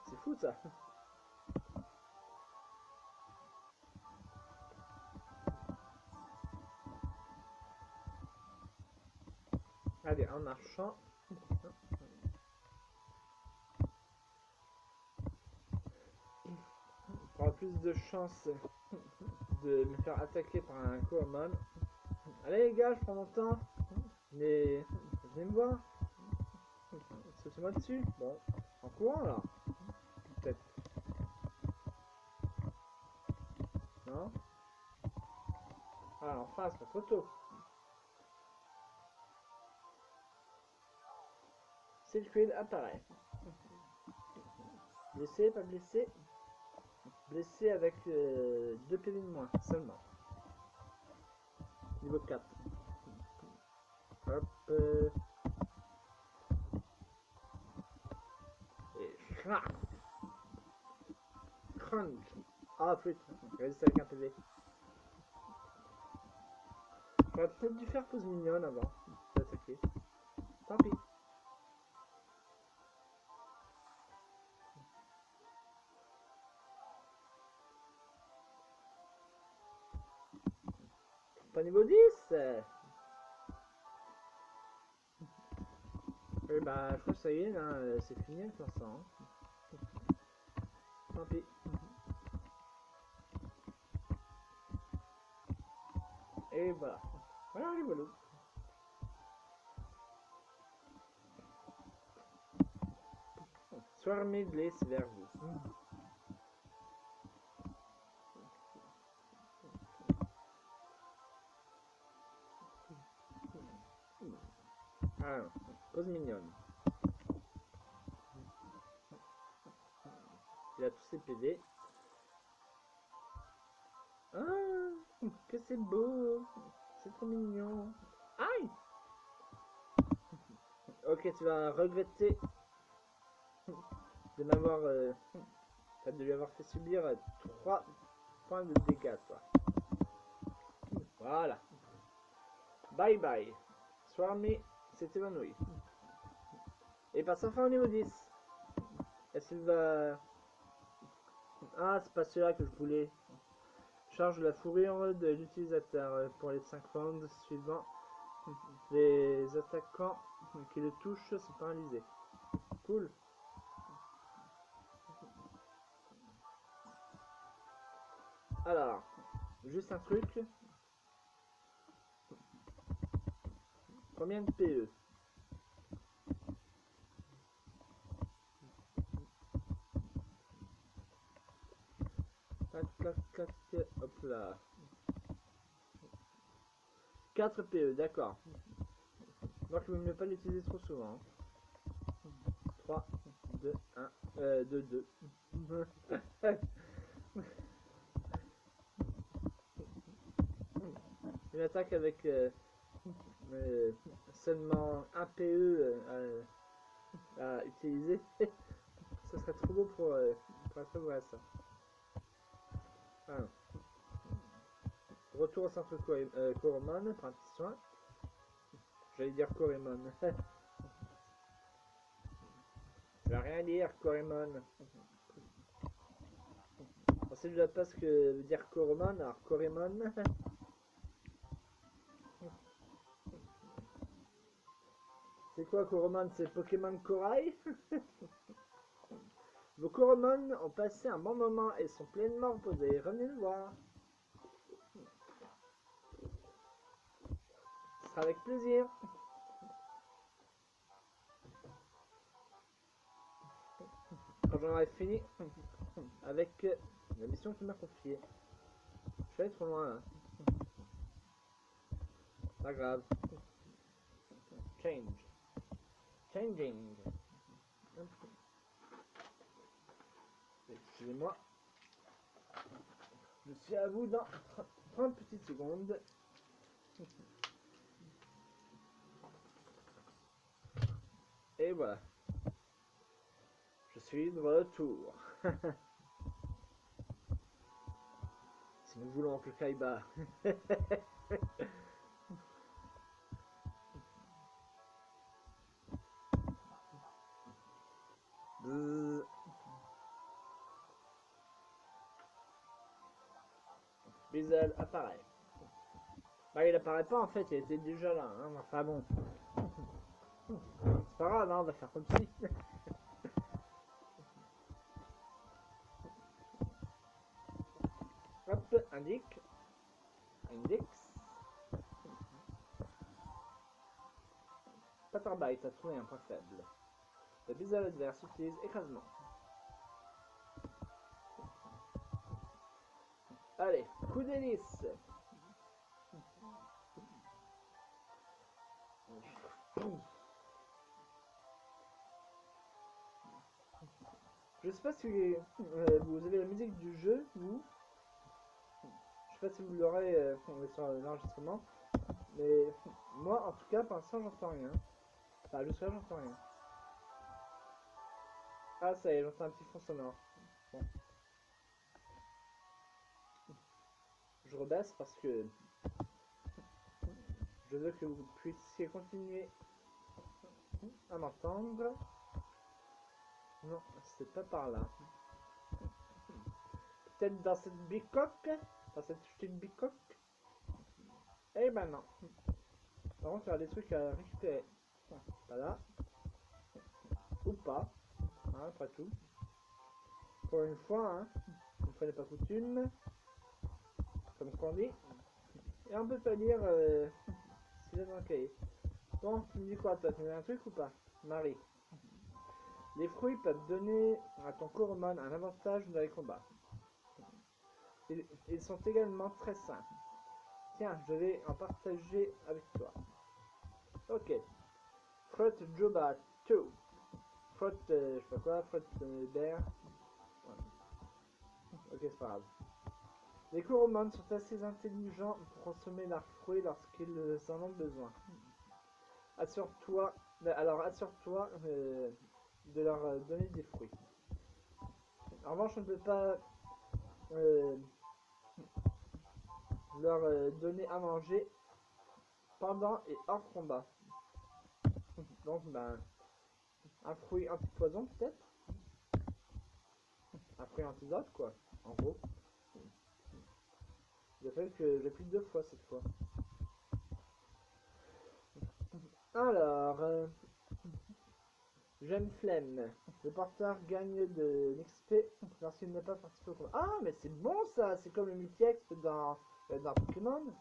C'est fou ça. Allez, en marchant. Pour avoir plus de chance de me faire attaquer par un Koamon. Allez les gars, je prends mon temps. Mais venez me voir. Sautez-moi dessus. Bon, en courant là. Peut-être. Non? Ah, en face, pas trop tôt. Silkweed apparaît. Blessé, pas blessé. Blessé avec 2 PV de moins seulement. Niveau 4. Hop. Et crac. Crunch. Ah, flûte. Résiste avec un PV. J'aurais peut-être dû faire pause mignonne avant d'attaquer. Tant pis. Pas niveau 10. Et bah, je crois que ça y est, là, c'est fini avec l'encens. Tant pis. Et voilà. Voilà les voilà. Swarmy glisse vers vous. Alors, pause mignonne. Il a tous ses PV. Ah, que c'est beau. C'est trop mignon. Aïe. Ok, tu vas regretter de m'avoir... de lui avoir fait subir 3 points de dégâts, toi. Voilà. Bye bye. Swarmy s'est évanoui. Et passe enfin au niveau 10. Est-ce qu'il va... Ah, c'est pas celui-là que je voulais. Charge la fourrure de l'utilisateur pour les 5 rounds suivants. Les attaquants qui le touchent sont paralysés. Cool. Alors, juste un truc. Combien de PE? Tac, tac, tac, hop là. 4 PE, d'accord. Donc il ne vaut mieux pas l'utiliser trop souvent. 3, 2, 1, 2, 2. Une attaque avec seulement 1 PE à utiliser. Ça serait trop beau pour être vrai ça. Ah non. Retour au centre Coromon, prends un petit soin. J'allais dire Coromon. Ça veut rien dire, Coromon. On sait déjà pas ce que veut dire Coromon, alors Coromon. C'est quoi Coromon? C'est Pokémon Corail. Vos Coromon ont passé un bon moment et sont pleinement reposés. Revenez le voir. Ce sera avec plaisir. Quand j'en aurai fini avec la mission qu'il m'a confiée. Je suis allé trop loin là. Pas grave. Change. Changing. Excusez-moi. Je suis à vous dans 30 petites secondes. Et voilà. Je suis de retour. Si nous voulons que Kaiba. Bizzle apparaît. Bah il apparaît pas en fait, il était déjà là. Hein. Enfin bon. C'est pas grave, hein, on va faire comme si. Hop, indique. Index. Patterbyte a trouvé un point faible. Le Bizzle adverse utilise écrasement. Allez, coup d'hélice. Je sais pas si vous avez la musique du jeu, vous. Je sais pas si vous l'aurez sur l'enregistrement. Mais moi, en tout cas, pour l'instant, j'entends rien. Enfin, jusqu'à là, j'entends rien. Ah, ça y est, j'entends un petit fond sonore. Bon. Je rebaisse parce que je veux que vous puissiez continuer à m'entendre. Non, c'est pas par là. Peut-être dans cette bicoque. Dans cette petite bicoque. Eh ben non. Par contre, il y a des trucs à récupérer. Pas là. Ou pas. Hein, après tout. Pour une fois, hein. Une fois n'est pas coutume. Comme qu'on dit. Et on peut pas lire ce qu'il y a dans le cahier. Bon, tu me dis quoi toi? Tu me dis un truc ou pas? Marie. Les fruits peuvent donner à ton Coromon un avantage dans les combats. Ils sont également très sains. Tiens, je vais en partager avec toi. Ok. Fruit Juba 2. Fruit, je sais pas quoi, fruit bear. Ouais. Ok, c'est pas grave. Les Coromon sont assez intelligents pour consommer leurs fruits lorsqu'ils en ont besoin. Assure-toi de leur donner des fruits. En revanche, on ne peut pas euh, leur donner à manger pendant et hors combat. Donc, ben, un fruit anti-poison peut-être. Un fruit antidote, quoi, en gros. J'ai fait que j'ai plus de 2 fois cette fois. Alors, j'aime flemme. Le porteur gagne de l'XP lorsqu'il n'a pas participé au combat. Ah, mais c'est bon ça! C'est comme le multi-exp dans Pokémon.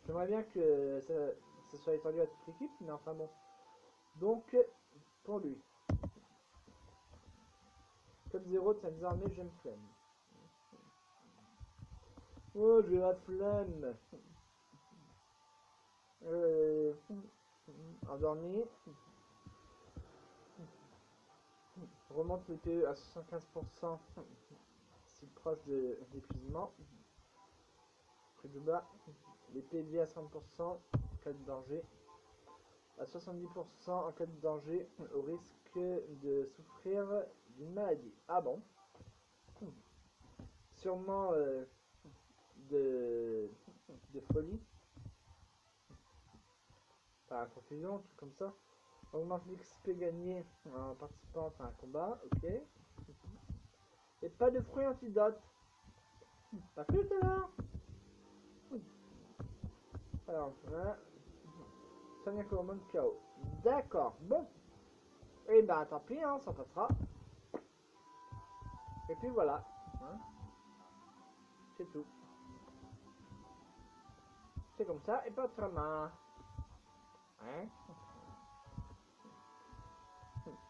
J'aimerais bien que ça soit étendu à toute l'équipe, mais enfin bon. Donc, pour lui. Comme 0, tiens désormais j'aime flemme. Oh, j'ai la flemme. Endormi. Remonte le PE à 75% si proche de l'épuisement. Près du bas. Les PV à 50% en cas de danger. À 70% en cas de danger au risque de souffrir d'une maladie. Ah bon? sûrement de folie. Enfin, confusion, un truc comme ça. Augmente l'XP gagné en participant à un combat, ok. Et pas de fruits antidote. Pas plus tout à l'heure. Alors, voilà. Sonia Coromon KO. D'accord, bon. Et bah tant pis, hein, ça passera. Et puis voilà. Hein. C'est tout. C'est comme ça et pas autrement. Hein.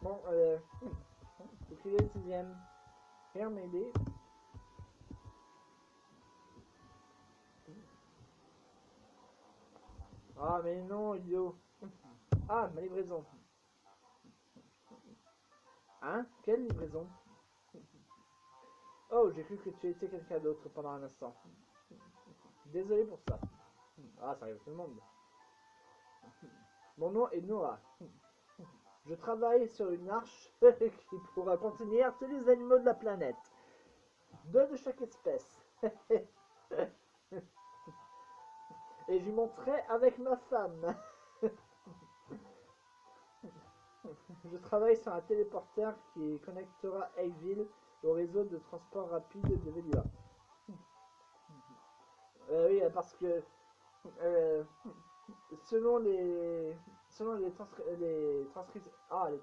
Bon, faut qu'il est le 6ème. Rien m'aider. Ah mais non, idiot. Ah, ma livraison. Hein? Quelle livraison? Oh, j'ai cru que tu étais quelqu'un d'autre pendant un instant. Désolé pour ça. Ah, ça arrive à tout le monde. Mon nom est Noah. Je travaille sur une arche qui pourra contenir tous les animaux de la planète. 2 de chaque espèce. Et j'y monterai avec ma femme. Je travaille sur un téléporteur qui connectera Eggsville au réseau de transport rapide de Velua. Oui, parce que selon les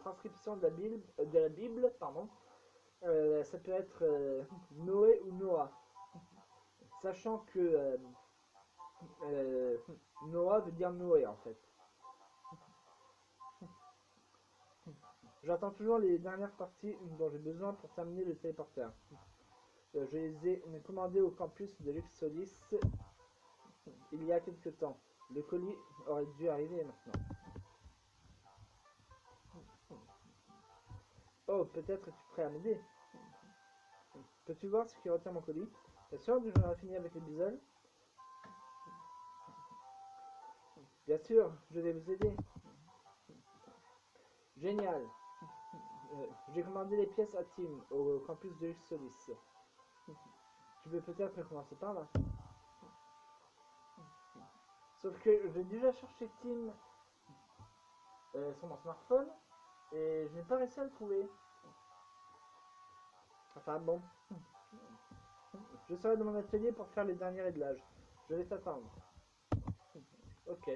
transcriptions de la Bible, pardon, ça peut être Noé ou Noah, sachant que Noah veut dire Noé en fait. J'attends toujours les dernières parties dont j'ai besoin pour terminer le téléporteur. Je les ai commandés au campus de Luxolis il y a quelques temps. Le colis aurait dû arriver maintenant. Oh, peut-être es-tu prêt à m'aider? Peux-tu voir ce qui retient mon colis? T'es sûr que j'en ai fini avec les bisons? Bien sûr, je vais vous aider. Génial. J'ai commandé les pièces à Tim au campus de Luxolis. Tu veux peut-être commencer par là? Sauf que j'ai déjà cherché Tim sur mon smartphone et je n'ai pas réussi à le trouver. Enfin bon. Je serai dans mon atelier pour faire les derniers réglages. Je vais t'attendre. Ok.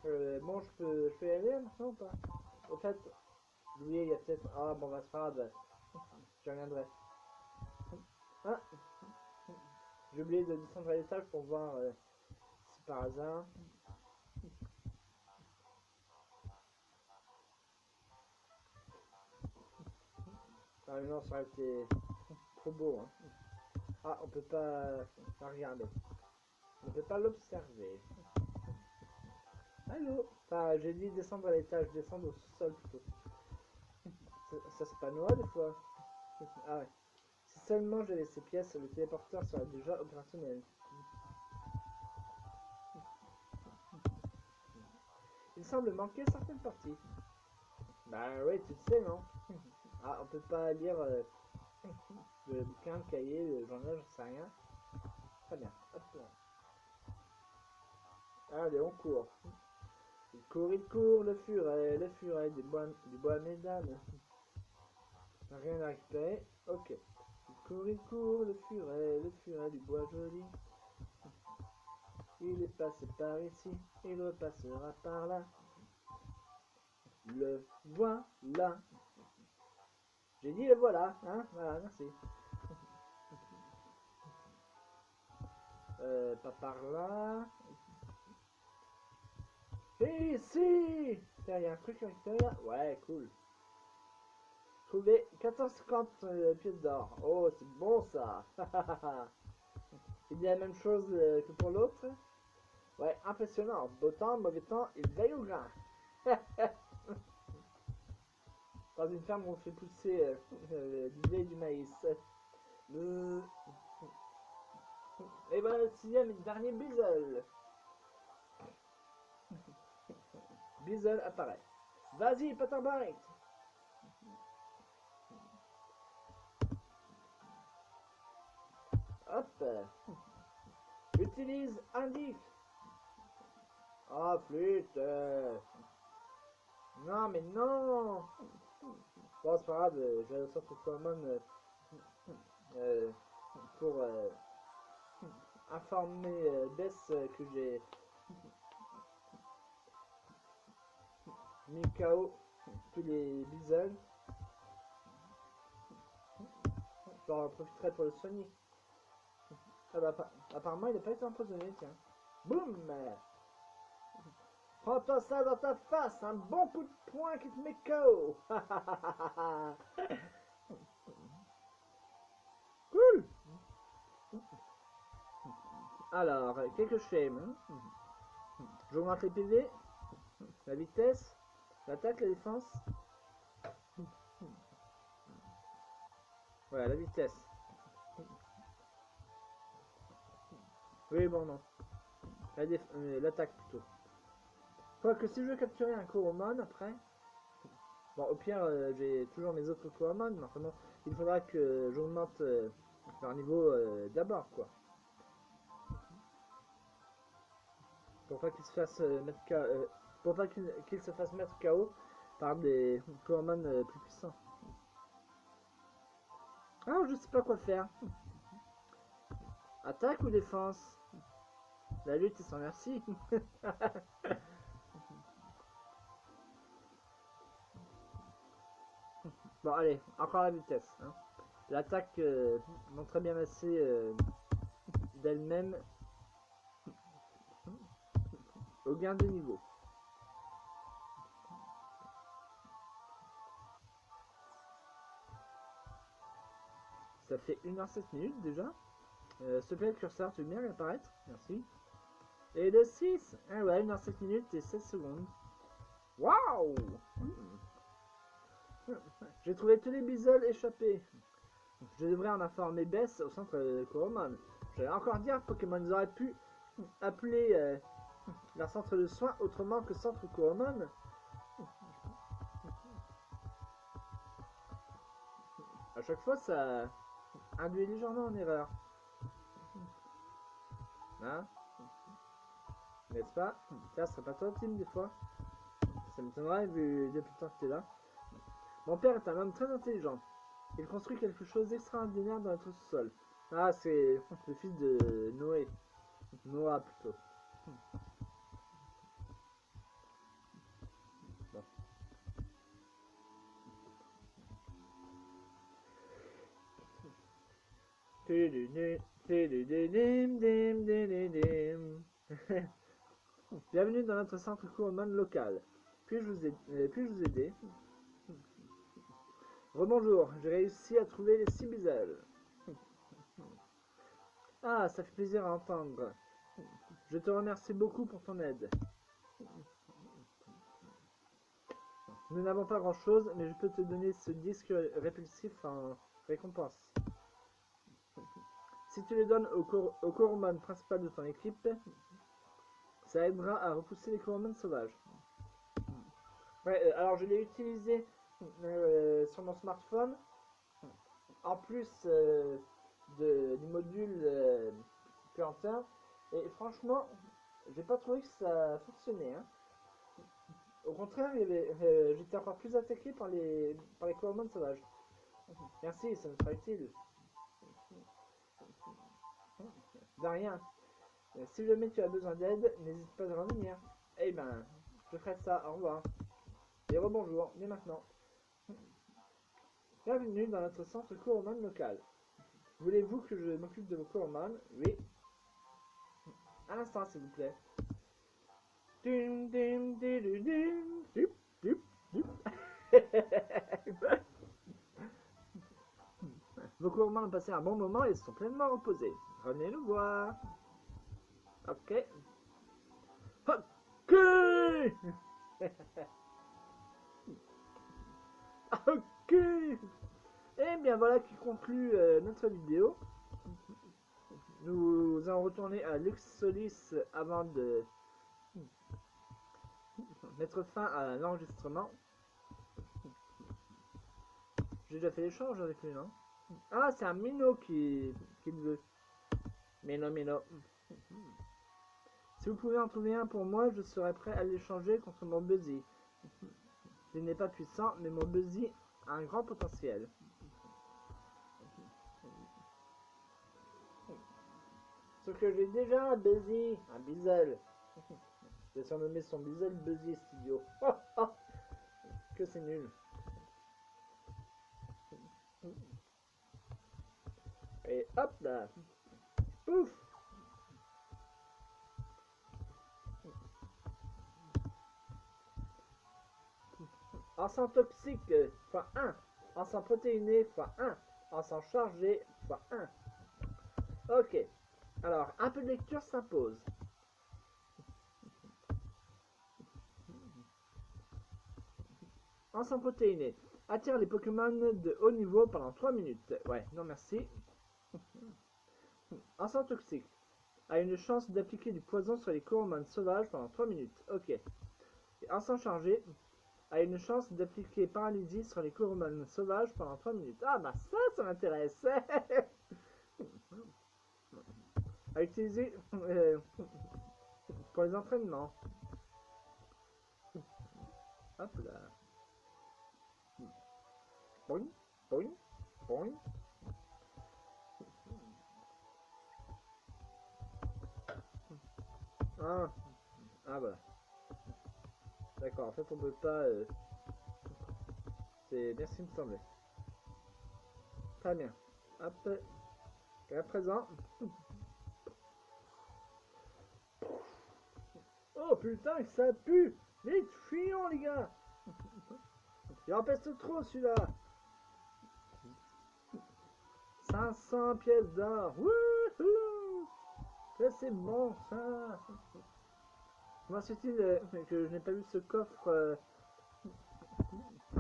Bon, je peux y aller maintenant ou pas? Au fait, oui, il y a peut-être... Ah bon, bah c'est pas grave. Je reviendrai. Ah, j'ai oublié de descendre à l'étage pour voir si par hasard... Ah non, ça aurait été trop beau. Hein. Ah, on peut pas la regarder. On peut pas l'observer. Allô? Enfin, j'ai dit descendre à l'étage, descendre au sous-sol plutôt. Ça c'est pas Noah des fois. Ah ouais. Si seulement j'avais ces pièces, le téléporteur serait déjà opérationnel. Il semble manquer certaines parties. Bah oui, tu le sais, non? Ah, on peut pas lire le bouquin, le cahier, le journal, j'en sais rien. Très bien. Hop là. Allez, on court. Il court, le furet du bois mesdames. Rien à récupérer. Ok. Il court, le furet du bois joli. Il est passé par ici, il repassera par là. Le voilà. J'ai dit le voilà, hein? Voilà, merci. Pas par là. Et ici! Tiens, il y a un truc à l'extérieur. Ouais, cool. Trouvé 450 pièces d'or. Oh, c'est bon ça. Il dit la même chose que pour l'autre. Ouais, impressionnant. Beau temps, mauvais temps, il veille au grain. Dans une ferme, on fait pousser du blé et du maïs. Et voilà le 6ème et dernier Bizzle. Bizzle apparaît. Vas-y, Peter Bite. Hop. Utilise indique. Ah, flûte. Non, mais non. Bon, c'est pas grave, j'ai le centre common pour informer Bess que j'ai mis KO tous les bisons. J'en profiterai pour le soigner. Ah bah, apparemment, il n'a pas été empoisonné, tiens. Boum. Prends-toi ça dans ta face, un bon coup de poing qui te met KO. Cool. Alors, qu'est-ce que je fais? J'augmente les PV, la vitesse, l'attaque, la défense. Voilà, la vitesse. Oui, bon, non. L'attaque plutôt. Quoique si je veux capturer un Coromon après, bon, au pire, j'ai toujours mes autres Coromon, mais enfin, il faudra que j'augmente leur niveau d'abord, quoi. Pour pas qu'il se fasse mettre KO, pour pas qu'il se fasse mettre KO par des Coromon plus puissants. Ah, je sais pas quoi faire. Attaque ou défense? La lutte est sans merci. Bon, allez, encore la vitesse. Hein. L'attaque montre très bien assez d'elle-même au gain de niveau. Ça fait 1h07 déjà. S'il te plaît, le curseur, tu veux bien apparaître? Merci. Et le 6. Ah ouais, 1h07 et 16 secondes. Waouh. J'ai trouvé tous les bisoles échappés. Je devrais en informer Bess au centre Coromon. J'allais encore dire Pokémon, ils auraient pu appeler leur centre de soins autrement que centre Coromon. À chaque fois, ça induit légèrement en erreur. Hein? N'est-ce pas? Ça serait pas toi, Tim, des fois? Ça m'étonnerait vu depuis le temps que t'es là. Mon père est un homme très intelligent. Il construit quelque chose d'extraordinaire dans notre sous-sol. Ah, c'est le fils de Noé. Noah plutôt. Bon. Bienvenue dans notre centre Coromon local. Puis-je vous aider? Rebonjour, j'ai réussi à trouver les 6 bisoles. Ah, ça fait plaisir à entendre. Je te remercie beaucoup pour ton aide. Nous n'avons pas grand chose, mais je peux te donner ce disque répulsif en récompense. Si tu le donnes au Coromon principal de ton équipe, ça aidera à repousser les Coromon sauvages. Ouais, alors je l'ai utilisé sur mon smartphone, en plus du module planteur, et franchement, j'ai pas trouvé que ça fonctionnait. Hein. Au contraire, j'étais encore plus attaqué par les Coromon sauvages. Merci, ça me sera utile. De rien. Si jamais tu as besoin d'aide, n'hésite pas à revenir. Eh ben, je ferai ça. Au revoir. Et rebonjour, dès maintenant. Bienvenue dans notre centre Coromon local. Voulez-vous que je m'occupe de vos Coromon? Oui. Un instant, s'il vous plaît. Dim, dim, dim, dim, dim. Dup, dup, dup. Vos Coromon ont passé un bon moment et se sont pleinement reposés. Revenez nous voir. Ok. Ok. Ok. Et bien voilà qui conclut notre vidéo. Nous allons retourner à Luxolis avant de mettre fin à l'enregistrement. J'ai déjà fait l'échange avec lui, non? Ah, c'est un minot qui le veut. Mais non, mais non. Si vous pouvez en trouver un pour moi, je serais prêt à l'échanger contre mon Buzzy. Il n'est pas puissant, mais mon Buzzy a un grand potentiel. Sauf que j'ai déjà un Buzzy, un Bizzle. J'ai surnommé son Bizzle Buzzy Studio. Que c'est nul. Et hop là. Pouf. Encens toxique x1. Encens protéiné x1. Encens chargé x1. Ok. Alors, un peu de lecture s'impose. Encens protéiné. Attire les Pokémon de haut niveau pendant 3 minutes. Ouais, non merci. Encens toxique. A une chance d'appliquer du poison sur les Coromon sauvages pendant 3 minutes. Ok. Et encens chargé. A une chance d'appliquer paralysie sur les Coromon sauvages pendant 3 minutes. Ah bah ça m'intéresse. À utiliser pour les entraînements. Hop là. Boing, boing, boing. Ah, voilà. D'accord, en fait on peut pas... C'est bien ce qui me semblait. Très bien. Hop. À présent. Oh putain, ça pue. Vite, fuyons les gars. Il en peste trop celui-là. 500 pièces d'or. Wouhou. C'est bon ça. Comment se fait-il que je n'ai pas vu ce coffre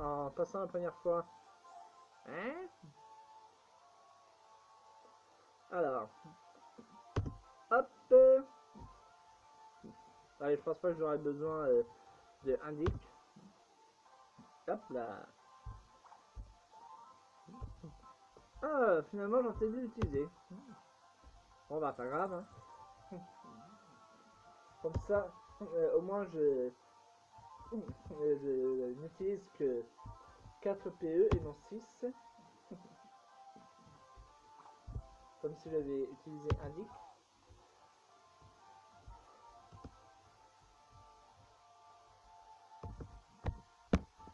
en passant la première fois? Hein? Alors. Hop. Allez, je pense pas que j'aurai besoin de indique. Hop là. Ah, finalement j'en sais dû l'utiliser. Bon bah pas grave. Hein. Comme ça, au moins je n'utilise que 4 PE et non 6. Comme si j'avais utilisé indique.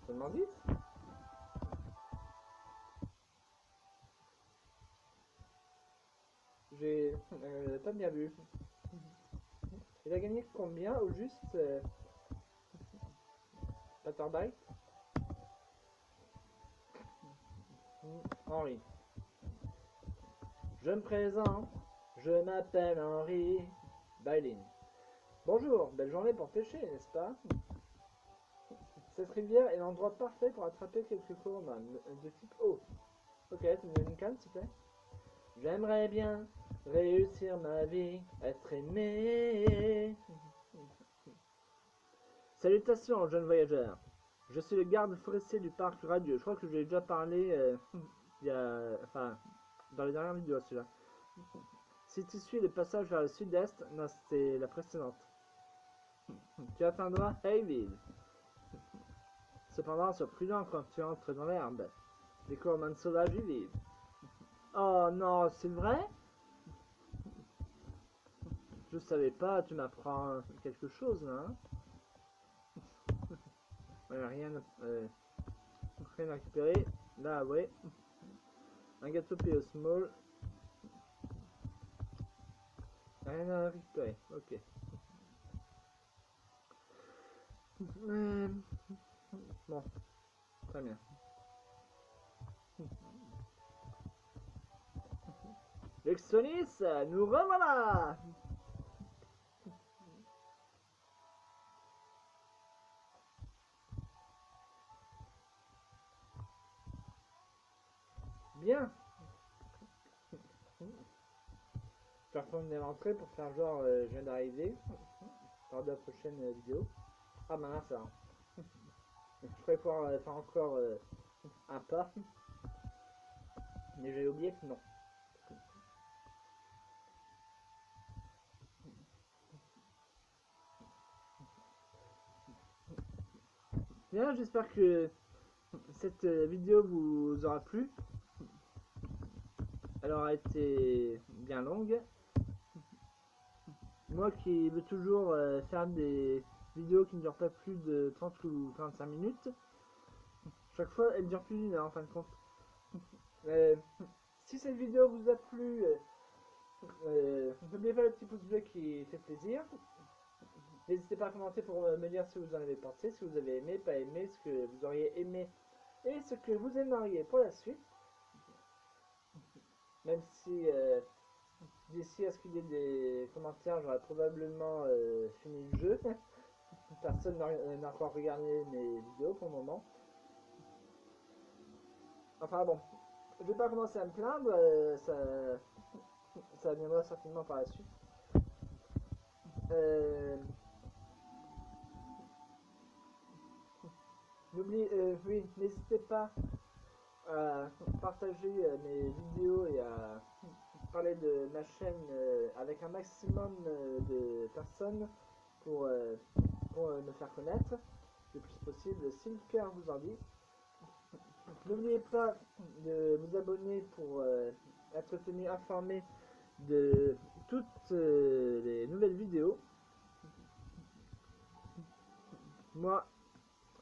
Seulement 10. J'ai pas bien vu. Il a gagné combien au juste Patterbyte? Henri. Je me présente, je m'appelle Henri Bailin. Bonjour, belle journée pour pêcher, n'est-ce pas? Cette rivière est l'endroit parfait pour attraper quelques Coromon de type eau. Ok, tu me donnes une canne, s'il te plaît? J'aimerais bien réussir ma vie, être aimé. Salutations, jeune voyageur. Je suis le garde forestier du parc radieux. Je crois que je l'ai déjà parlé il y a, enfin, dans les dernières vidéos, celui-là. Si tu suis le passage vers le sud-est, non, c'était la précédente. Tu atteindras Hayville. Cependant, sois prudent quand tu entres dans l'herbe. Les Coromon sauvages y vivent. Oh non, c'est vrai? Je savais pas, tu m'apprends quelque chose là. Hein? Rien à récupérer. Là, ouais. Un gâteau PO Small. Rien à récupérer. Ok. Bon. Très bien. Lexonis, nous revoilà! Bien. Je vais retourner l'entrée pour faire genre je viens d'arriver lors de la prochaine vidéo. Ah ben là ça. Je pourrais pouvoir faire encore un pas. Mais j'ai oublié que non. Bien, j'espère que cette vidéo vous aura plu. Elle aura été bien longue. Moi qui veux toujours faire des vidéos qui ne durent pas plus de 30 ou 45 minutes, chaque fois elle dure plus d'une heure en fin de compte. Euh, si cette vidéo vous a plu, n'oubliez pas le petit pouce bleu qui fait plaisir. N'hésitez pas à commenter pour me dire ce que vous en avez pensé, si vous avez aimé, pas aimé, ce que vous auriez aimé et ce que vous aimeriez pour la suite. Même si d'ici à ce qu'il y ait des commentaires, j'aurai probablement fini le jeu. Personne n'a encore regardé mes vidéos pour le moment. Enfin bon, je vais pas commencer à me plaindre, ça viendra certainement par la suite. Oui, n'hésitez pas à partager mes vidéos et à parler de ma chaîne avec un maximum de personnes pour, me faire connaître le plus possible si le cœur vous en dit. N'oubliez pas de vous abonner pour être tenu informé de toutes les nouvelles vidéos. Moi,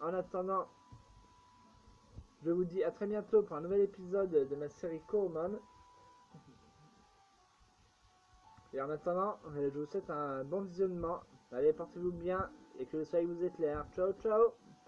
en attendant, je vous dis à très bientôt pour un nouvel épisode de ma série Coromon. Et en attendant, je vous souhaite un bon visionnement. Allez, portez-vous bien et que le soleil vous éclaire. Ciao, ciao!